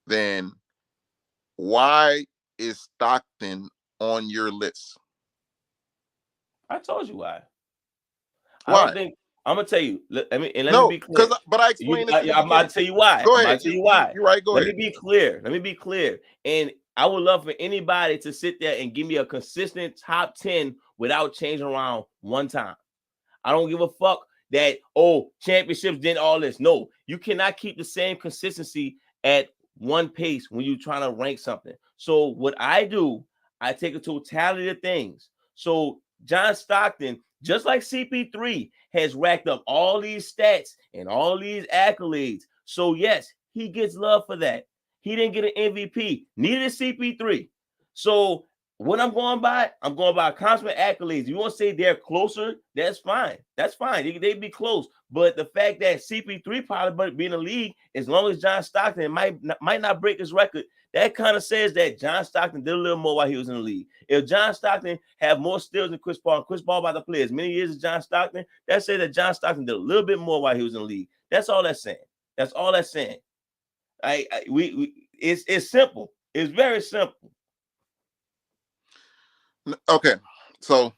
then why is Stockton on your list? I told you why. Why? I'm gonna tell you. Let me be clear. But I explained it. I'm about to tell you why. Go ahead. I'm about to tell you why. You're right. Go ahead. Let me be clear. And I would love for anybody to sit there and give me a consistent top 10 without changing around one time. I don't give a fuck that, oh, championships did all this. No, you cannot keep the same consistency at one pace when you're trying to rank something. So what I do, I take a totality of things. So John Stockton, just like CP3, has racked up all these stats and all these accolades. So yes, he gets love for that. He didn't get an MVP. Neither did CP3. So what I'm going by constant accolades. You want to say they're closer? That's fine. That's fine. They'd be close. But the fact that CP3 probably be in the league as long as John Stockton might not break his record, that kind of says that John Stockton did a little more while he was in the league. If John Stockton had more steals than Chris Paul, and Chris Paul about to play as many years as John Stockton, that says that John Stockton did a little bit more while he was in the league. That's all that's saying. That's all that's saying. It's simple. It's very simple. Okay, so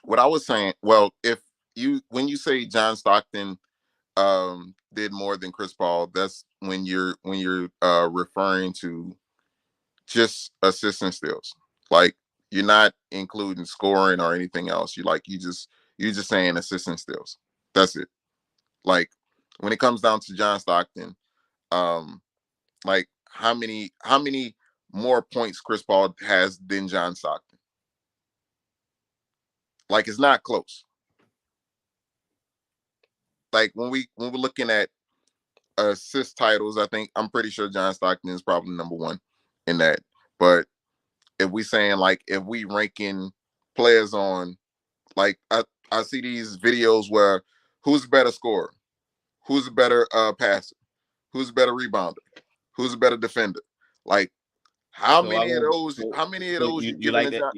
what I was saying, well, when you say John Stockton did more than Chris Paul, that's when you're referring to just assist steals. Like, you're not including scoring or anything else. You're just saying assist steals. That's it. Like, when it comes down to John Stockton, like how many more points Chris Paul has than John Stockton? Like, it's not close. Like, when we're looking at assist titles, I'm pretty sure John Stockton is probably number one in that. But if we saying, like, if we ranking players on, like, I see these videos where who's a better scorer, who's a better passer, who's a better rebounder, who's a better defender. Like, how many of those you like that?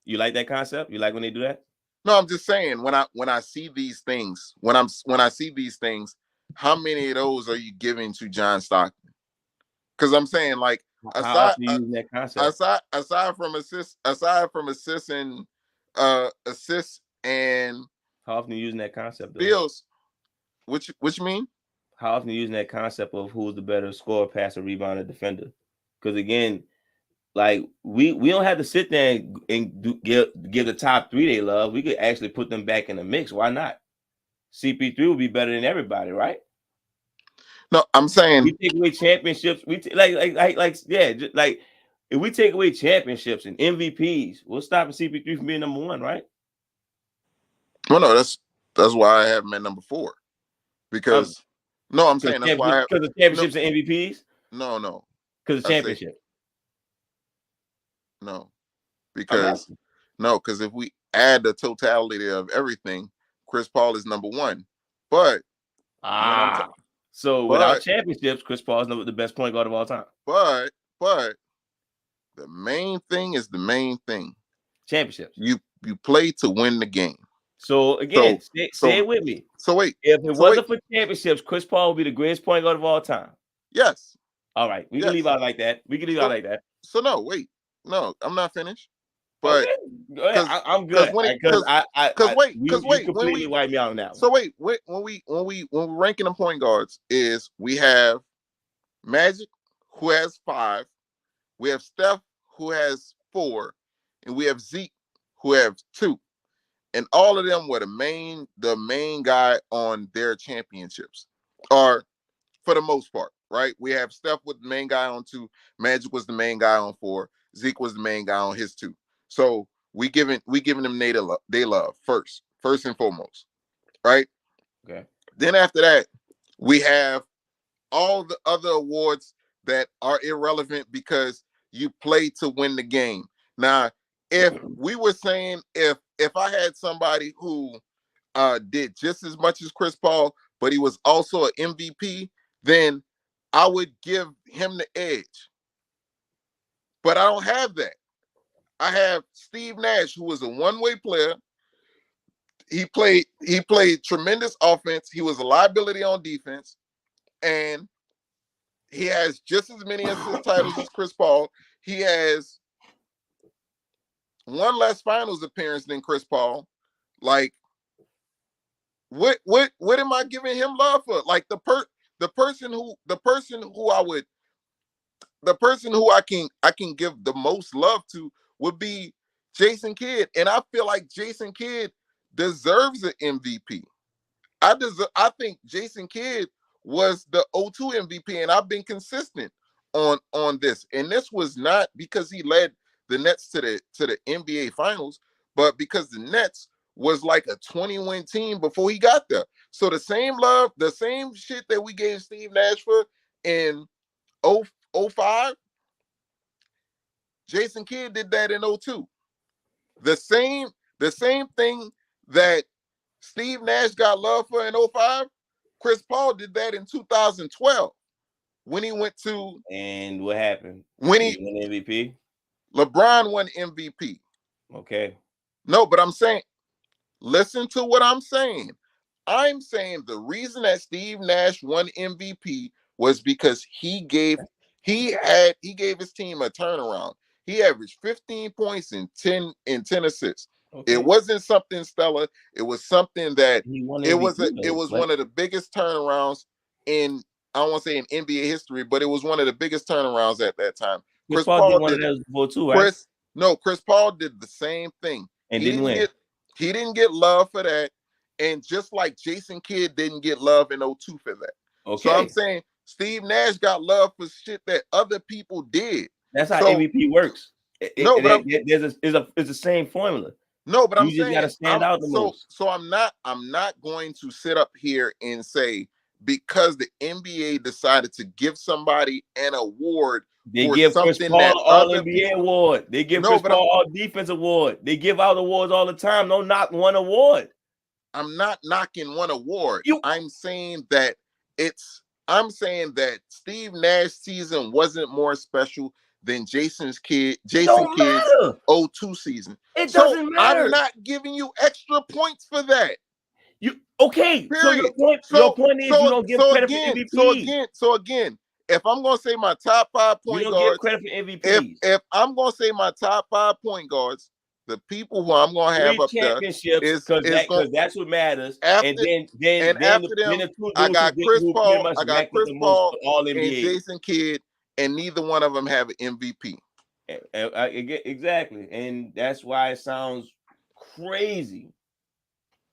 You like that concept? You like when they do that? No, I'm just saying, when I see these things, when I see these things, how many of those are you giving to John Stockton? Because I'm saying, like, How often you using that concept? aside from assists and assists and How often you using that concept? Though? steals, which you mean? How often you using that concept of who's the better scorer, passer, rebounder, defender? Because again, like we don't have to sit there and give the top 3 they love. We could actually put them back in the mix. Why not? CP3 would be better than everybody, right? No, I'm saying we take away championships. We like if we take away championships and MVPs, we'll stop CP3 from being number 1, right? Well, no, that's why I have him at number 4. Because no, I'm saying that's why because of championships and MVPs. No, because of championship. No, because if we add the totality of everything, Chris Paul is number 1. But so without championships, Chris Paul is the best point guard of all time. But the main thing is the main thing. Championships. You play to win the game. So again, say it with me. So wait. If it wasn't for championships, Chris Paul would be the greatest point guard of all time. Yes. All right. We can leave out like that. So no, wait. No, I'm not finished. But I'm good. Because wait, you completely wipe me out now. So wait, when we're ranking the point guards, is we have Magic, who has 5, we have Steph, who has 4, and we have Zeke, who have 2. And all of them were the main guy on their championships, or for the most part, right? We have Steph with the main guy on 2, Magic was the main guy on 4, Zeke was the main guy on his 2. So we giving them they love first and foremost, right? Okay. Then after that, we have all the other awards that are irrelevant because you play to win the game. Now, if we were saying if I had somebody who did just as much as Chris Paul, but he was also an MVP, then I would give him the edge. But I don't have that. I have Steve Nash, who was a one-way player. He played tremendous offense. He was a liability on defense, and he has just as many assist titles as Chris Paul. He has one less finals appearance than Chris Paul. Like, what am I giving him love for? Like the person who I can give the most love to would be Jason Kidd, and I feel like Jason Kidd deserves an MVP. I think Jason Kidd was the 02 MVP, and I've been consistent on this. And this was not because he led the Nets to the NBA Finals, but because the Nets was like a 20-win team before he got there. So the same love, the same shit that we gave Steve Nash for in 05, Jason Kidd did that in 02. The same thing that Steve Nash got love for in 05, Chris Paul did that in 2012 when he went to. And what happened? When he won MVP? LeBron won MVP. Okay. No, but I'm saying, listen to what I'm saying. I'm saying the reason that Steve Nash won MVP was because he gave his team a turnaround. He averaged 15 points and 10 assists. Okay. It wasn't something stellar. It was something that it was one of the biggest turnarounds in, I don't want to say in NBA history, but it was one of the biggest turnarounds at that time. Chris Paul did one of those before too, right? Chris Paul did the same thing. And didn't win. He didn't get love for that. And just like Jason Kidd didn't get love in 02 for that. Okay. So I'm saying Steve Nash got love for shit that other people did. That's how MVP works. It's the same formula. No, but you just gotta stand out the most. So I'm not going to sit up here and say because the NBA decided to give somebody an award. They give Chris Paul all NBA award. They give Chris Paul all defense award. They give out awards all the time. No, not one award. I'm not knocking one award. I'm saying that Steve Nash's season wasn't more special than Jason Kidd's 02 season. It doesn't matter. I'm not giving you extra points for that. Okay. Period. So your point is you don't give credit for MVP. So again, if I'm gonna say my top 5 You point don't give guards, credit for MVPs. if I'm gonna say my top 5 point guards, the people who I'm gonna have 3 up there championships, is because that's what matters. after, And then after them, the two I dudes got who Chris pretty Paul, much I got racked up Chris the most Paul all and NBA. Jason Kidd, and neither one of them have an MVP. Exactly, and that's why it sounds crazy.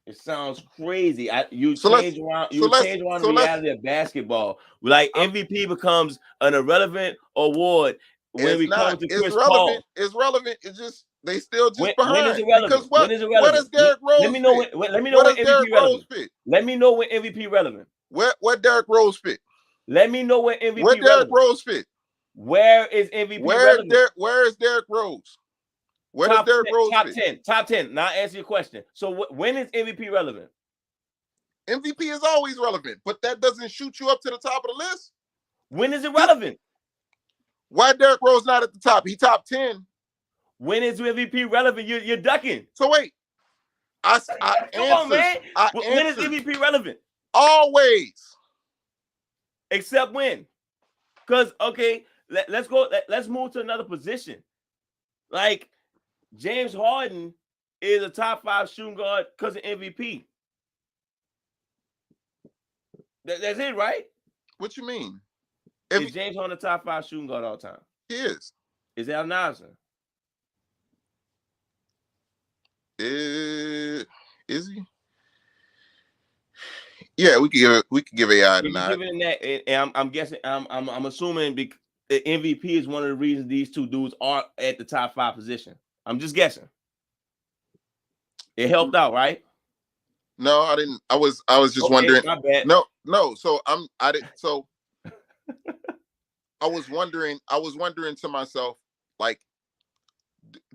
It sounds crazy. You change around the reality of basketball. Like MVP becomes an irrelevant award when we come to Chris Paul. It's relevant. It's just they still just behind. When is it relevant? Because what does Derrick Rose? Let me know when. Let me know when MVP relevant. Let me know when MVP relevant. What Derrick Rose fit? Let me know when MVP. Where Derrick Rose fit? Where is MVP relevant? Where is Derrick Rose? Where does Derrick Rose fit? Top 10. Now answer your question. So when is MVP relevant? MVP is always relevant, but that doesn't shoot you up to the top of the list. When is it relevant? Why Derrick Rose not at the top? He top 10. When is MVP relevant? You're ducking. So wait. I Come on, man. When is MVP relevant? Always. Except when? Because let's go. Let's move to another position. Like James Harden is a top 5 shooting guard because of MVP. That's it, right? What you mean? Is James Harden the top 5 shooting guard all the time? He is. Is Al Nasser? Is he? Yeah, we could give AI the nod. And I'm guessing. I'm assuming the MVP is one of the reasons these two dudes are at the top 5 position. I'm just guessing. It helped out, right? No, I didn't. I was just wondering. My bad. No. So I didn't. So I was wondering to myself, like,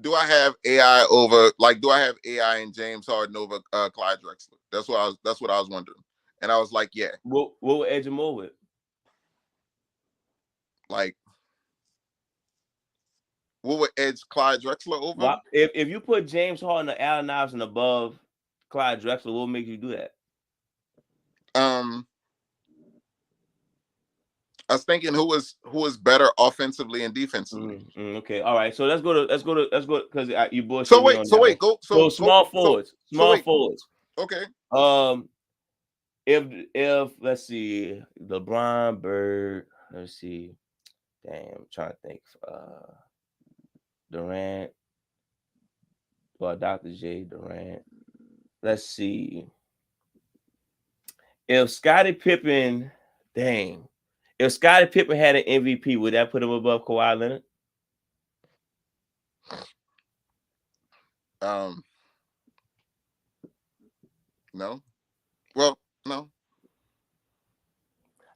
do I have AI over? Like, do I have AI and James Harden over Clyde Drexler? That's what I was wondering. And I was like, yeah. What would edge him over? Like, what would edge Clyde Drexler over? Well, if you put James Harden or Allen Iverson above Clyde Drexler, what would make you do that? I was thinking who was better offensively and defensively. Okay, all right. So let's go because you bullshit. So small forwards. Okay. If let's see, LeBron, Bird, let's see. Damn, I'm trying to think. Durant, Dr. J, Durant. Let's see. If Scottie Pippen had an MVP, would that put him above Kawhi Leonard? No. Well, no.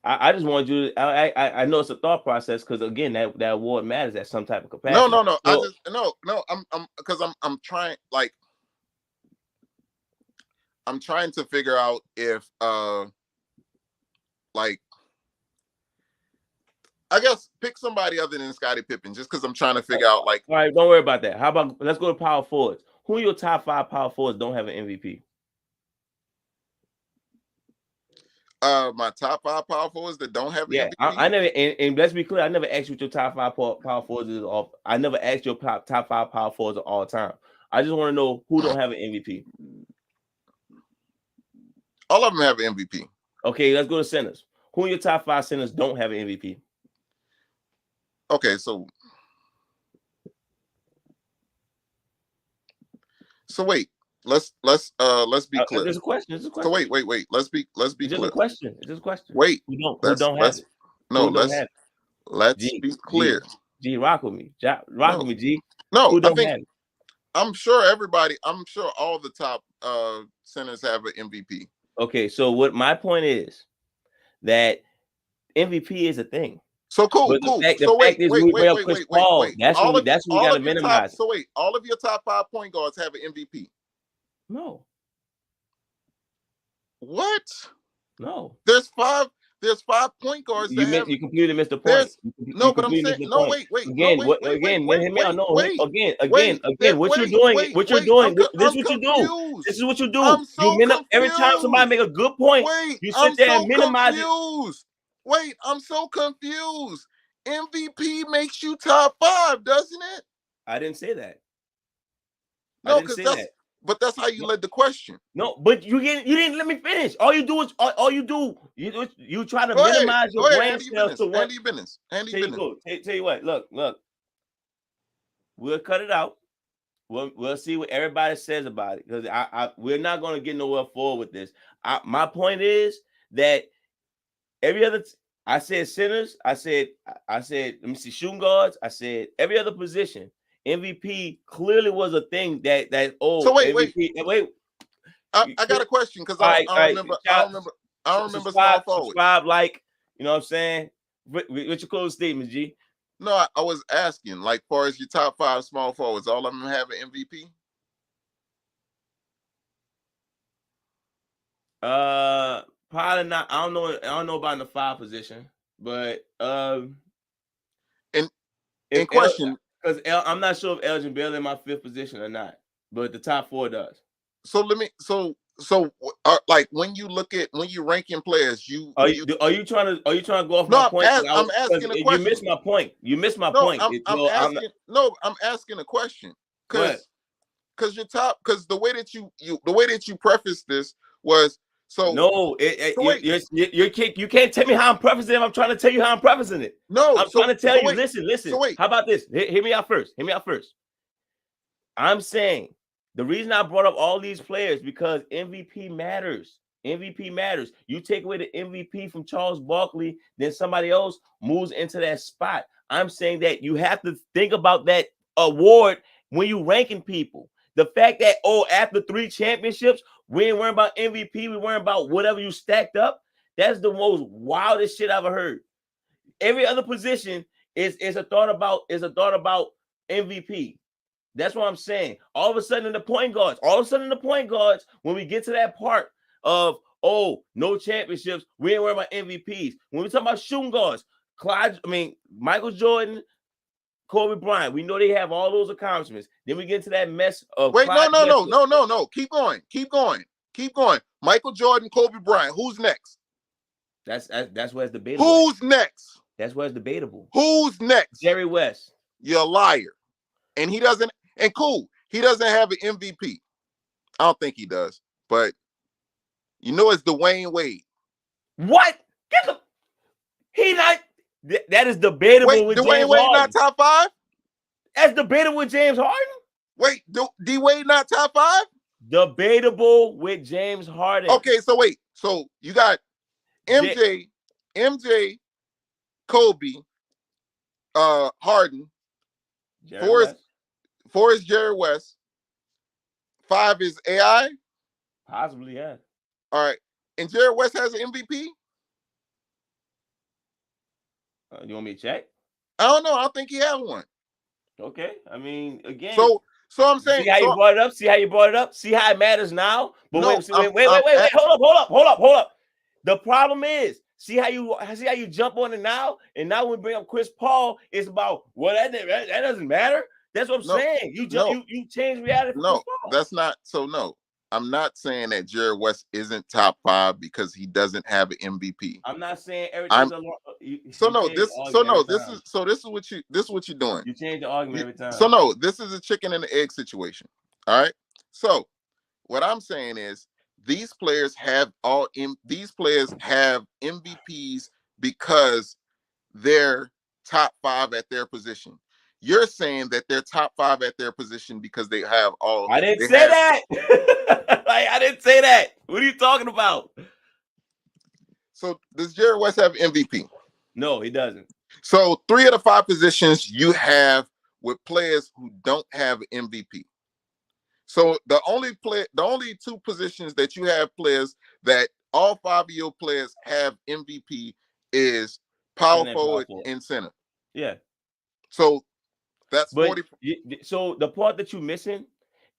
I just want you to. I know it's a thought process because again that award matters at some type of capacity. No. I'm trying. Like, I'm trying to figure out if like, I guess pick somebody other than Scottie Pippen, just because I'm trying to figure out, like. All right, don't worry about that. How about let's go to power forwards? Who are your top 5 power forwards don't have an MVP? My top 5 power forwards that don't have. Yeah, MVP? I never. And let's be clear, I never asked you what your top 5 power forwards is off. I never asked your top 5 power forwards of all time. I just want to know who don't have an MVP. All of them have an MVP. Okay, let's go to centers. Who are your top 5 centers don't have an MVP? Okay, so wait. Let's be clear. It's a question. So wait. Let's be it's clear. Just a question. Wait. Who don't have it? No, let's be clear. G, rock with me. Rock with me, G. No, who don't have it? I'm sure all the top centers have an MVP. Okay, so what my point is that MVP is a thing. So cool. The fact is wait. That's what we got to minimize. So wait, all of your top 5 point guards have an MVP. No. What? No. There's 5 point guards. You completely missed the point. But I'm saying no. Wait. Again, hear me out. No, again. What you're doing. This is what you do. I'm so confused. Every time somebody make a good point, you sit there and minimize it. Wait, I'm so confused. MVP makes you top 5, doesn't it? I didn't say that. No, because that's how you led the question. No, but you didn't let me finish. All you do you try to minimize your brain cells to one. Handle your business. Tell you what, look. We'll cut it out. We'll see what everybody says about it, because we're not going to get nowhere forward with this. My point is that every other I said centers, I said let me see, shooting guards, I said every other position. MVP clearly was a thing that So wait, MVP, wait. I got a question, because I don't remember small forward. Subscribe, like, you know what I'm saying? What's your closing statement, G? No, I was asking, like, far as your top 5 small forwards, all of them have an MVP? Probably not. I don't know about in the 5 position, but in question, because I'm not sure if Elgin Baylor in my 5th position or not, but the top 4 does. So like, when you ranking players, are you trying to go off my point? I'm asking a question. You missed my point. I'm asking a question, because the way that you prefaced this was so. No, you can't tell me how I'm prefacing it. I'm trying to tell you how I'm prefacing it. No, I'm trying to tell you. Listen. So wait. How about this? Hear me out first. I'm saying the reason I brought up all these players, because MVP matters. MVP matters. You take away the MVP from Charles Barkley, then somebody else moves into that spot. I'm saying that you have to think about that award when you ranking people. The fact that, after 3 championships, we ain't worrying about MVP, we worrying about whatever you stacked up. That's the most wildest shit I've ever heard. Every other position is a thought about MVP. That's what I'm saying. All of a sudden in the point guards, when we get to that part of, no championships, we ain't worrying about MVPs. When we talk about shooting guards, Michael Jordan, Kobe Bryant, we know they have all those accomplishments. Then we get to that mess of no. Keep going. Michael Jordan, Kobe Bryant. Who's next? That's where it's debatable. Who's next? That's where it's debatable. Who's next? Jerry West. You're a liar. And he doesn't. And cool, he doesn't have an MVP. I don't think he does. But it's Dwayne Wade. What? That is debatable. Wait, with Dwayne James Wade Harden. not top 5? That's debatable with James Harden. Wait, D Wade not top 5? Debatable with James Harden. Okay, so wait. So you got MJ, Kobe, Harden. 4 is Jerry West. 5 is AI. Possibly, yeah. All right, and Jerry West has an MVP. You want me to check? I don't know. I don't think he has one. Okay. I mean, again. So I'm saying. See how you brought it up? See how it matters now? But no, wait. Hold up. The problem is, see how you jump on it now? And now when we bring up Chris Paul, it's about, that doesn't matter. That's what I'm saying. You change reality. No, that's not. So no. I'm not saying that Jerry West isn't top 5 because he doesn't have an MVP. I'm not saying everything's this is what you're doing. You change the argument every time. So no, this is a chicken and the egg situation. All right. So what I'm saying is these players have MVPs because they're top 5 at their position. You're saying that they're top 5 at their position because they have all. I didn't say that. I didn't say that. What are you talking about? So does Jerry West have MVP? No, he doesn't. So 3 of the 5 positions you have with players who don't have MVP. So the only 2 positions that you have players that all 5 of your players have MVP is power forward and center. Yeah. So that's 40. So the part that you're missing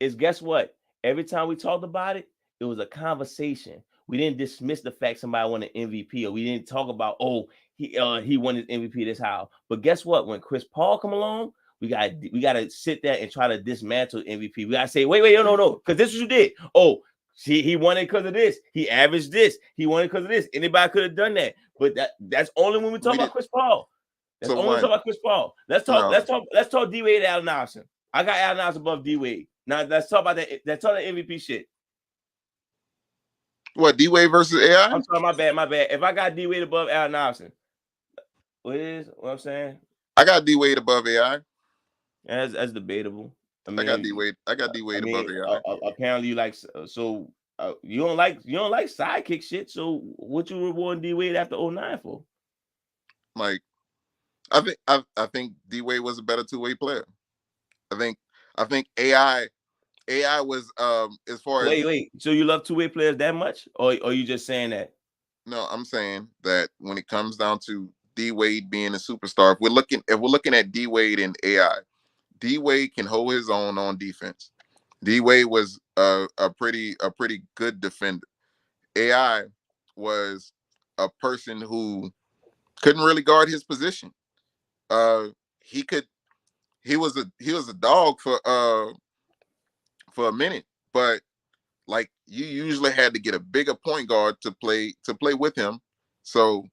is, guess what? Every time we talked about it, it was a conversation. We didn't dismiss the fact somebody won an MVP, or we didn't talk about, he won his MVP this how. But guess what? When Chris Paul come along, we gotta sit there and try to dismantle MVP. We gotta say, wait, no, because this is what you did. He won it because of this. He averaged this. He won it because of this. Anybody could have done that, but that's only when we talk about Chris Paul. That's only when we talk about Chris Paul. Let's talk. Let's talk D Wade, Allen Iverson. I got Allen Iverson above D Wade. Now let's talk about that. Let's talk about the MVP shit. What, D Wade versus AI? I'm sorry, my bad. If I got D Wade above Allen Iverson, what I'm saying? I got D Wade above AI. That's debatable. I got D Wade. above AI. Apparently, you like you don't like sidekick shit. So what you rewarding D Wade after 09 for? Like, I think D Wade was a better two-way player. I think AI was as far as wait. So you love two-way players that much, or you just saying that? No, I'm saying that when it comes down to D Wade being a superstar, if we're looking at D Wade and AI, D Wade can hold his own on defense. D Wade was a pretty good defender. AI was a person who couldn't really guard his position. He was a dog for a minute, but like you usually had to get a bigger point guard to play with him. So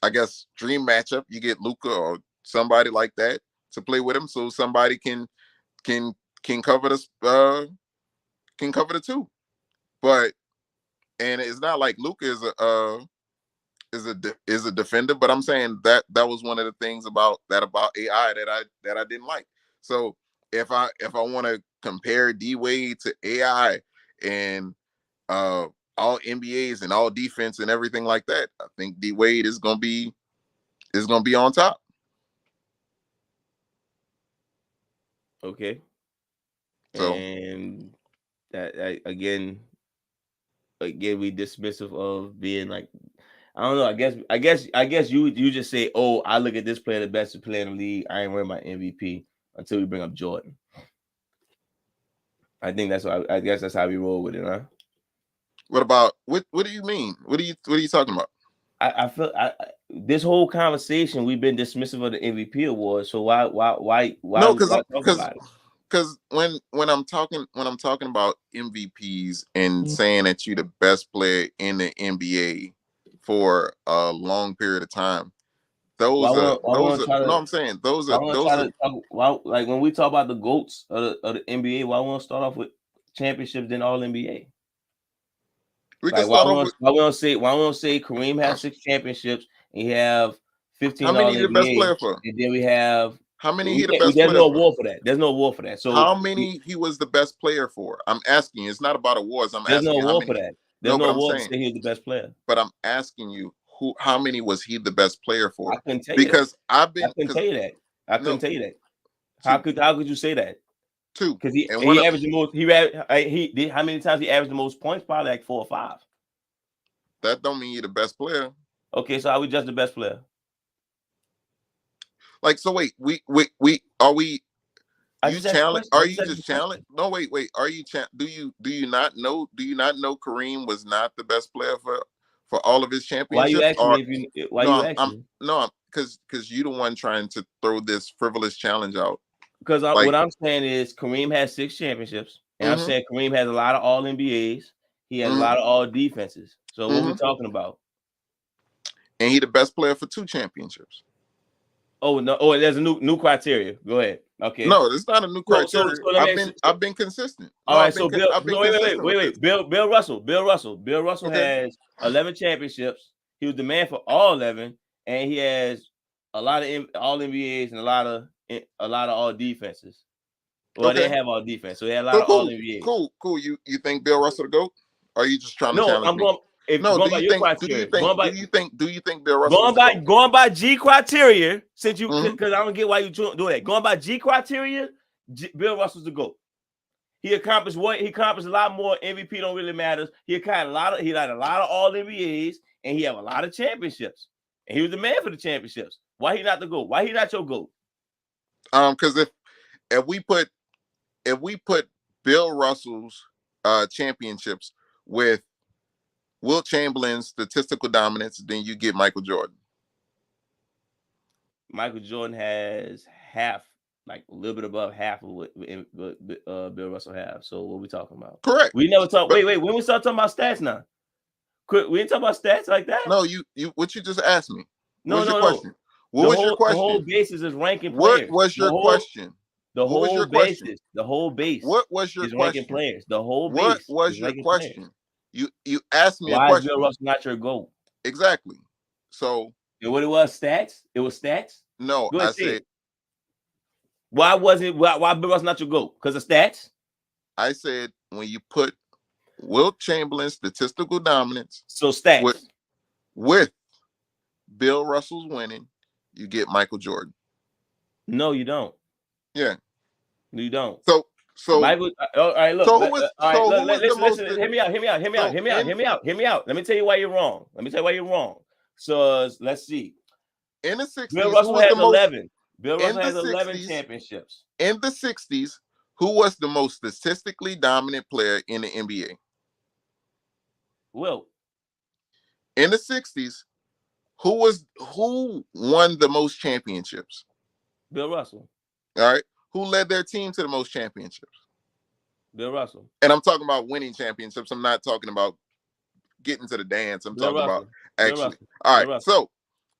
I guess dream matchup, you get Luka or somebody like that to play with him, so somebody can cover the two. But and it's not like Luka is a defender, but I'm saying that was one of the things about AI that I didn't like. So if I want to compare D Wade to AI and all NBAs and all defense and everything like that, I think D Wade is gonna be on top. Okay. So and that again we dismissive of being like, I don't know. I guess you just say, oh, I look at this player the best player in the league. I ain't worried about MVP until we bring up Jordan. I think I guess that's how we roll with it, huh? What about what do you mean? What are you talking about? I feel this whole conversation we've been dismissive of the MVP award. So why No, because when I'm talking about MVPs and saying that you're the best player in the NBA for a long period of time, I'm saying those are like when we talk about the GOATs of the NBA, why won't start off with championships then all NBA? We can start off with why we don't say Kareem has 6 championships and he have 15 how many all he the best NBA, player for? and then we have how many he the best there's player no award for that. There's no award for that. So how many he was the best player for? I'm asking. It's not about awards. There's no award for that. There's no award to say he's the best player. But I'm asking you, how many was he the best player for? I couldn't tell you because that. I couldn't tell you that. I couldn't tell you that. How could you say that? 2. Because he averaged the most. He how many times he averaged the most points? Probably like 4 or 5. That don't mean you're the best player. Okay, so are we just the best player? Like, so wait, are we? You challenge? Are you just challenge? No, wait. Are you? Do you not know? Do you not know Kareem was not the best player for all of his championships? Why you asking me? Why you asking? No, because you the one trying to throw this frivolous challenge out. Because what I'm saying is Kareem has 6 championships, and I'm saying Kareem has a lot of all NBAs. He has a lot of all defenses. So what we talking about? And he the best player for 2 championships. Oh no! Oh, there's a new criteria. Go ahead. Okay. No, it's not a new criteria. I've been consistent. All right. So wait. Bill Russell has 11 championships. He was the man for all 11, and he has a lot of all NBAs and a lot of all defenses. Well, they have all defense, so they have a lot of all NBAs. Cool. You think Bill Russell the GOAT? Or are you just trying to challenge me? Do you think Bill Russell going by G criteria, since you because I don't get why you doing that. Going by G criteria, Bill Russell's the GOAT. He accomplished a lot more. MVP don't really matter. He had a lot of all NBAs and he have a lot of championships. And he was the man for the championships. Why he not the GOAT? Why he not your GOAT? Because if we put Bill Russell's championships with Wilt Chamberlain's statistical dominance, then you get Michael Jordan. Michael Jordan has half like a little bit above half of what Bill Russell have. So what we talking about? Correct. We never talk. But- Wait. When we start talking about stats now, we didn't talk about stats like that. No, you what you just asked me? No, What was no, your no. question? What was your question? The whole basis is ranking What players. was your question? The What was whole your question? basis. The whole base. What was your is ranking question? players. The whole What base. was is your ranking question? players. You asked me a Why is question. Bill Russell not your GOAT? Exactly. So And what it was, stats? It was stats? no, Go ahead, I say said it. Why Bill Russell not your GOAT? Because of stats? I said when you put Wilt Chamberlain's statistical dominance So stats. with Bill Russell's winning, you get Michael Jordan. No, you don't. Yeah. You don't. So Michael, all right, look. So All right, look, listen. most- Hear me out. Let me tell you why you're wrong. So let's see. in the 60s, Bill who Russell was has the most 11. Bill in Russell the has 11 60s championships. in the 60s, who was the most statistically dominant player in the NBA? Wilt. In the 60s, who won the most championships? Bill Russell. All right. Who led their team to the most championships? Bill Russell. And I'm talking about winning championships. I'm not talking about getting to the dance. I'm Bill talking Russell. about actually. Bill Russell. All Bill right. Russell. So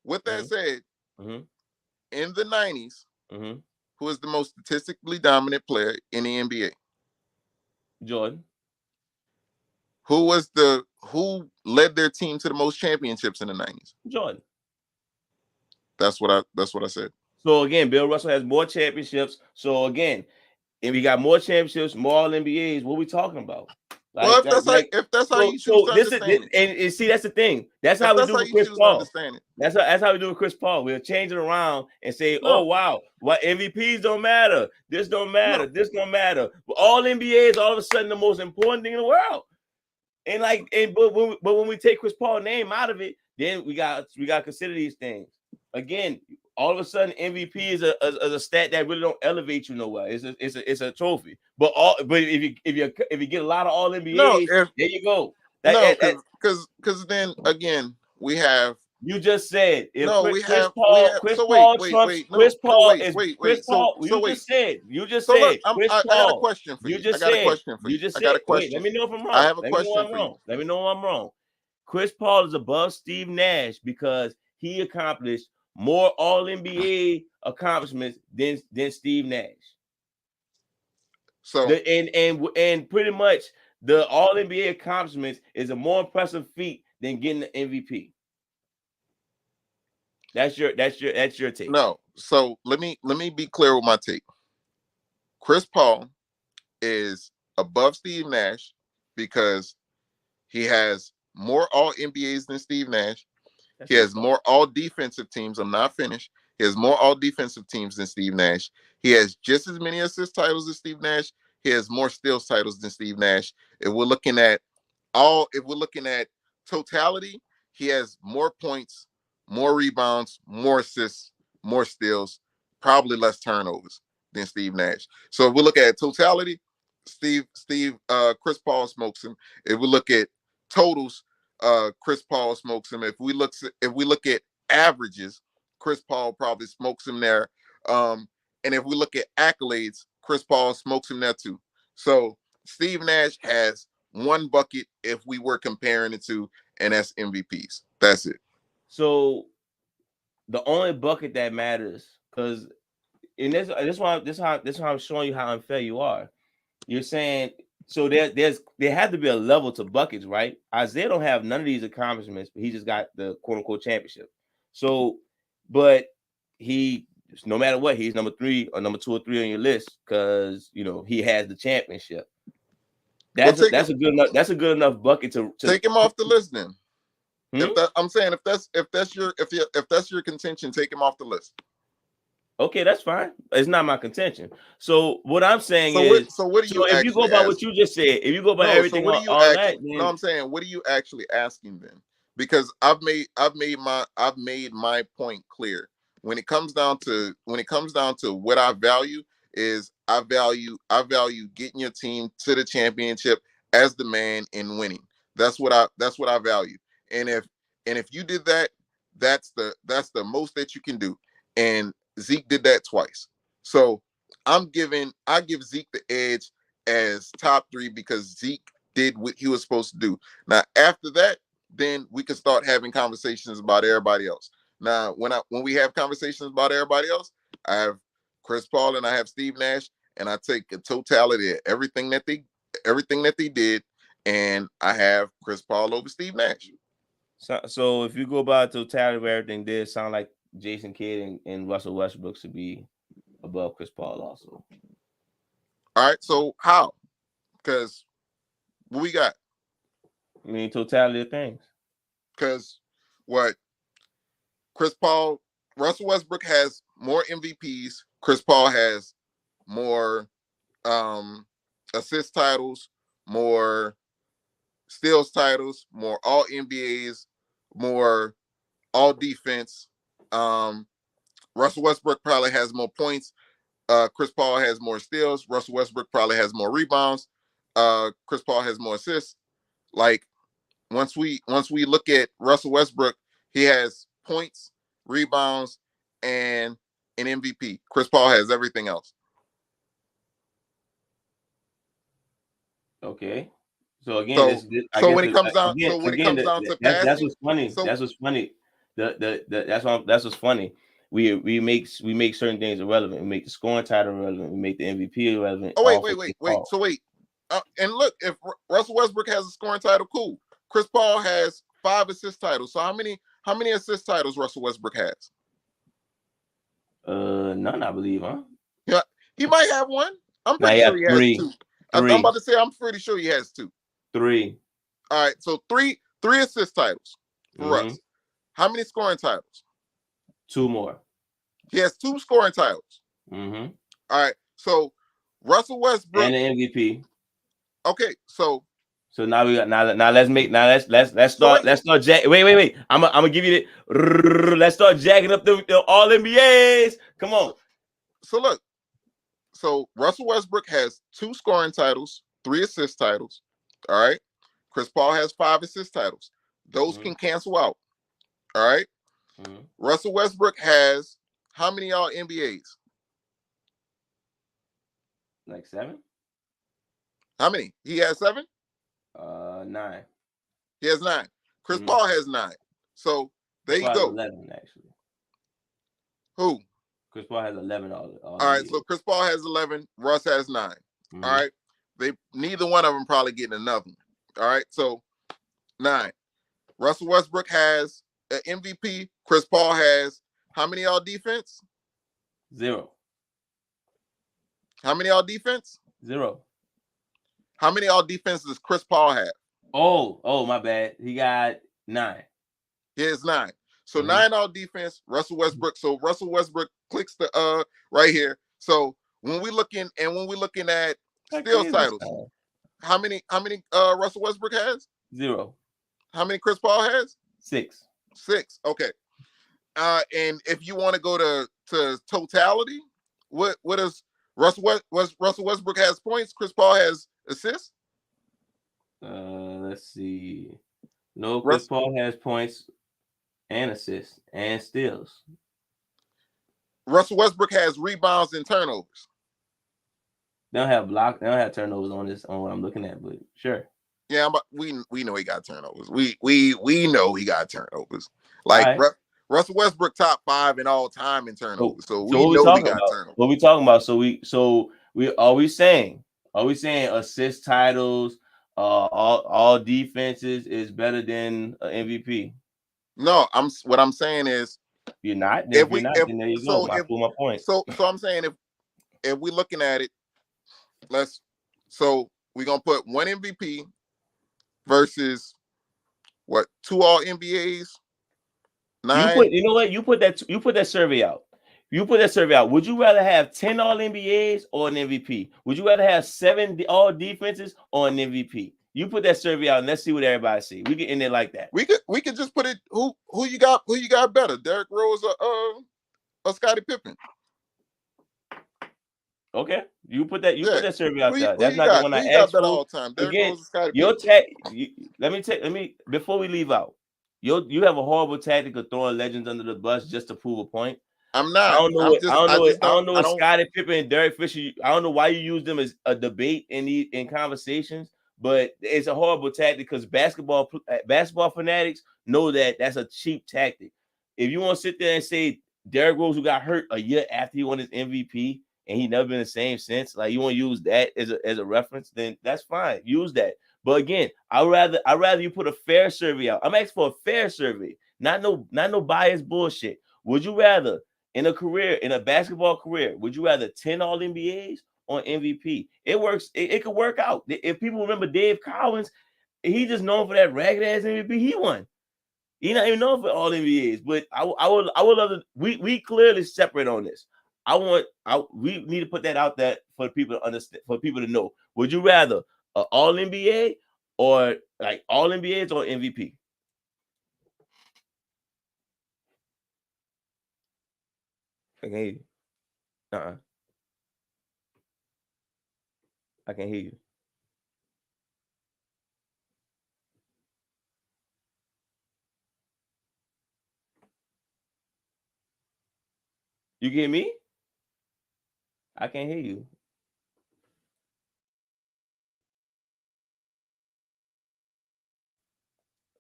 with that said, Mhm. in the 90s, Mhm. who is the most statistically dominant player in the NBA? Jordan. Who led their team to the most championships in the 90s? Jordan. That's what I said. So again, Bill Russell has more championships. So again, if we got more championships, more All NBAs, what are we talking about? Like, Well, if that's how you choose to understand it. And see, that's the thing. That's If how we that's do how with you Chris choose to Paul. understand it. That's how we do with Chris Paul. We'll change it around and say, No. oh wow, what MVPs don't matter. This don't matter. No. This don't matter. But all NBAs all of a sudden the most important thing in the world. And but when we take Chris Paul's name out of it, then we got to consider these things. Again, all of a sudden MVP is a stat that really don't elevate you nowhere. It's a trophy. But if you get a lot of All NBAs, there you go. Because then again we have. You just said if Chris Paul. I got a question for you. I got a question for you. Wait, let me know if I'm wrong. I have a question for you. Let me know if I'm wrong. Chris Paul is above Steve Nash because he accomplished more All NBA accomplishments than Steve Nash. So and pretty much the All NBA accomplishments is a more impressive feat than getting the MVP. That's your take. No. So let me be clear with my take. Chris Paul is above Steve Nash because he has more All NBAs than Steve Nash. He has more All Defensive teams. I'm not finished. He has more All Defensive teams than Steve Nash. He has just as many assist titles as Steve Nash. He has more steals titles than Steve Nash. If we're looking at totality, he has more points, more rebounds, more assists, more steals, probably less turnovers than Steve Nash. So if we look at totality, Chris Paul smokes him. If we look at totals, Chris Paul smokes him. If we look at averages, Chris Paul probably smokes him there. And if we look at accolades, Chris Paul smokes him there too. So Steve Nash has one bucket if we were comparing the two, and that's MVPs. That's it. So the only bucket that matters, because in this why I'm showing you how unfair you are. You're saying so there had to be a level to buckets, right? Isaiah don't have none of these accomplishments, but he just got the quote unquote championship. So, but he, no matter what, he's number 3 or number 2 or 3 on your list because he has the championship. That's a good enough bucket to take him off the list then. I'm saying if that's your contention, take him off the list. Okay, that's fine. It's not my contention. So what I'm saying is, if you go by what you just said, if you go by everything, I'm saying, what are you actually asking then? Because I've made my point clear. When it comes down to what I value is I value getting your team to the championship as the man and winning. That's what I value. And if you did that, that's the most that you can do. And Zeke did that twice. So I give Zeke the edge as top 3 because Zeke did what he was supposed to do. Now, after that, then we can start having conversations about everybody else. Now, when we have conversations about everybody else, I have Chris Paul and I have Steve Nash, and I take a totality of everything that they did, and I have Chris Paul over Steve Nash. So if you go by totality of everything, did sound like Jason Kidd and Russell Westbrook should be above Chris Paul also. All right, so how? Because what we got? I mean, totality of things. Because what? Russell Westbrook has more MVPs. Chris Paul has more assist titles, more steals titles, more all NBAs, more all defense. Russell Westbrook probably has more points. Chris Paul has more steals. Russell Westbrook probably has more rebounds. Chris Paul has more assists. Like once we look at Russell Westbrook, he has points, rebounds, and an MVP. Chris Paul has everything else. Okay. So again, when it comes down to passing, that's what's funny. That's what's funny. That's what's funny. We make certain things irrelevant. We make the scoring title irrelevant. We make the MVP irrelevant. Oh wait. And look, if Russell Westbrook has a scoring title, cool. Chris Paul has 5 assist titles. So how many assist titles Russell Westbrook has? None, I believe, huh? Yeah, he might have one. I'm pretty sure he has 2. I'm about to say I'm pretty sure he has 2. 3. All right, so three assist titles for Russ. How many scoring titles? 2 more. He has 2 scoring titles. All right, so Russell Westbrook and an MVP. Okay, so now we got let's start wait. I'm gonna give you the let's start jacking up the all NBAs. Come on. So look, so Russell Westbrook has 2 scoring titles, 3 assist titles. All right. Chris Paul has 5 assist titles. Those can cancel out. All right. Russell Westbrook has how many all NBAs? Like 7. How many? He has 7? 9. He has 9. Chris Paul has 9. So there you go. 11 actually. Who? Chris Paul has 11 all right, so Chris Paul has 11. Russ has 9. All right. Neither one of them probably getting another one. All right. So 9. Russell Westbrook has an MVP. Chris Paul has how many all defense? 0. How many all defense? 0. How many all defense does Chris Paul have? Oh, my bad. He got 9. He has 9. So 9 all defense, Russell Westbrook. So Russell Westbrook clicks the right here. So when we looking at steals titles, how many Russell Westbrook has? 0. How many Chris Paul has? 6. 6. Okay. And if you want to go to totality, what is Russell Westbrook has points, Chris Paul has assists? Let's see. No, Chris Paul has points and assists and steals. Russell Westbrook has rebounds and turnovers. They don't have turnovers on what I'm looking at, but sure. Yeah, but we know he got turnovers. We know he got turnovers. Like Russell Westbrook top 5 in all time in turnovers. So we know he got turnovers. What we talking about? So we saying assist titles, all defenses is better than an MVP? No, what I'm saying is you're not. Then then there you go. My point. So I'm saying if we're looking at it, we're gonna put 1 MVP versus what 2 all NBAs. 9. You know what? You put that survey out. Would you rather have 10 all NBAs or an MVP? Would you rather have 7 all defenses or an MVP? You put that survey out and let's see what everybody see. We get in there like that. We could just put it who you got better, Derrick Rose or Scottie Pippen. Okay, you put that survey out there. That's not the one I asked for. All time. Again, let me before we leave out. You have a horrible tactic of throwing legends under the bus just to prove a point. I'm not. I don't know I'm what just, I don't know. just I don't know I what don't. Scottie Pippen and Derek Fisher. I don't know why you use them as a debate in conversations, but it's a horrible tactic because basketball fanatics know that that's a cheap tactic. If you want to sit there and say Derrick Rose, who got hurt a year after he won his MVP and he never been the same since, like you want to use that as a reference, then that's fine. Use that. But again, I'd rather you put a fair survey out. I'm asking for a fair survey, not no biased bullshit. Would you rather in a basketball career, would you rather 10 All NBAs or MVP? It works. It could work out. If people remember Dave Cowens, he just known for that ragged ass MVP he won. He not even known for All NBAs. But I would love to. We clearly separate on this. We need to put that out there for people to understand, for people to know. Would you rather All NBA or like All NBAs or MVP? I can't hear you. I can't hear you. You get me? I can't hear you.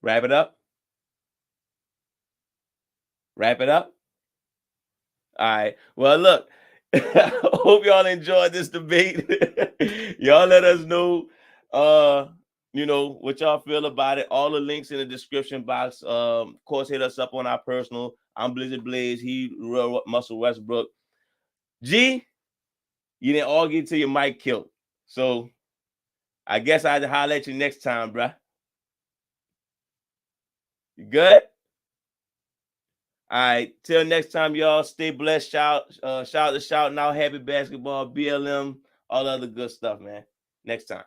Wrap it up. Wrap it up. All right. Well, look, I hope y'all enjoyed this debate. Y'all let us know, what y'all feel about it. All the links in the description box. Of course, hit us up on our personal. I'm Blizzard Blaze. He Real Muscle Westbrook. G, you didn't all get to your mic killed. So I guess I'd holler at you next time, bruh. You good? All right. Till next time, y'all. Stay blessed. Shout to shouting out. Happy basketball, BLM, all the other good stuff, man. Next time.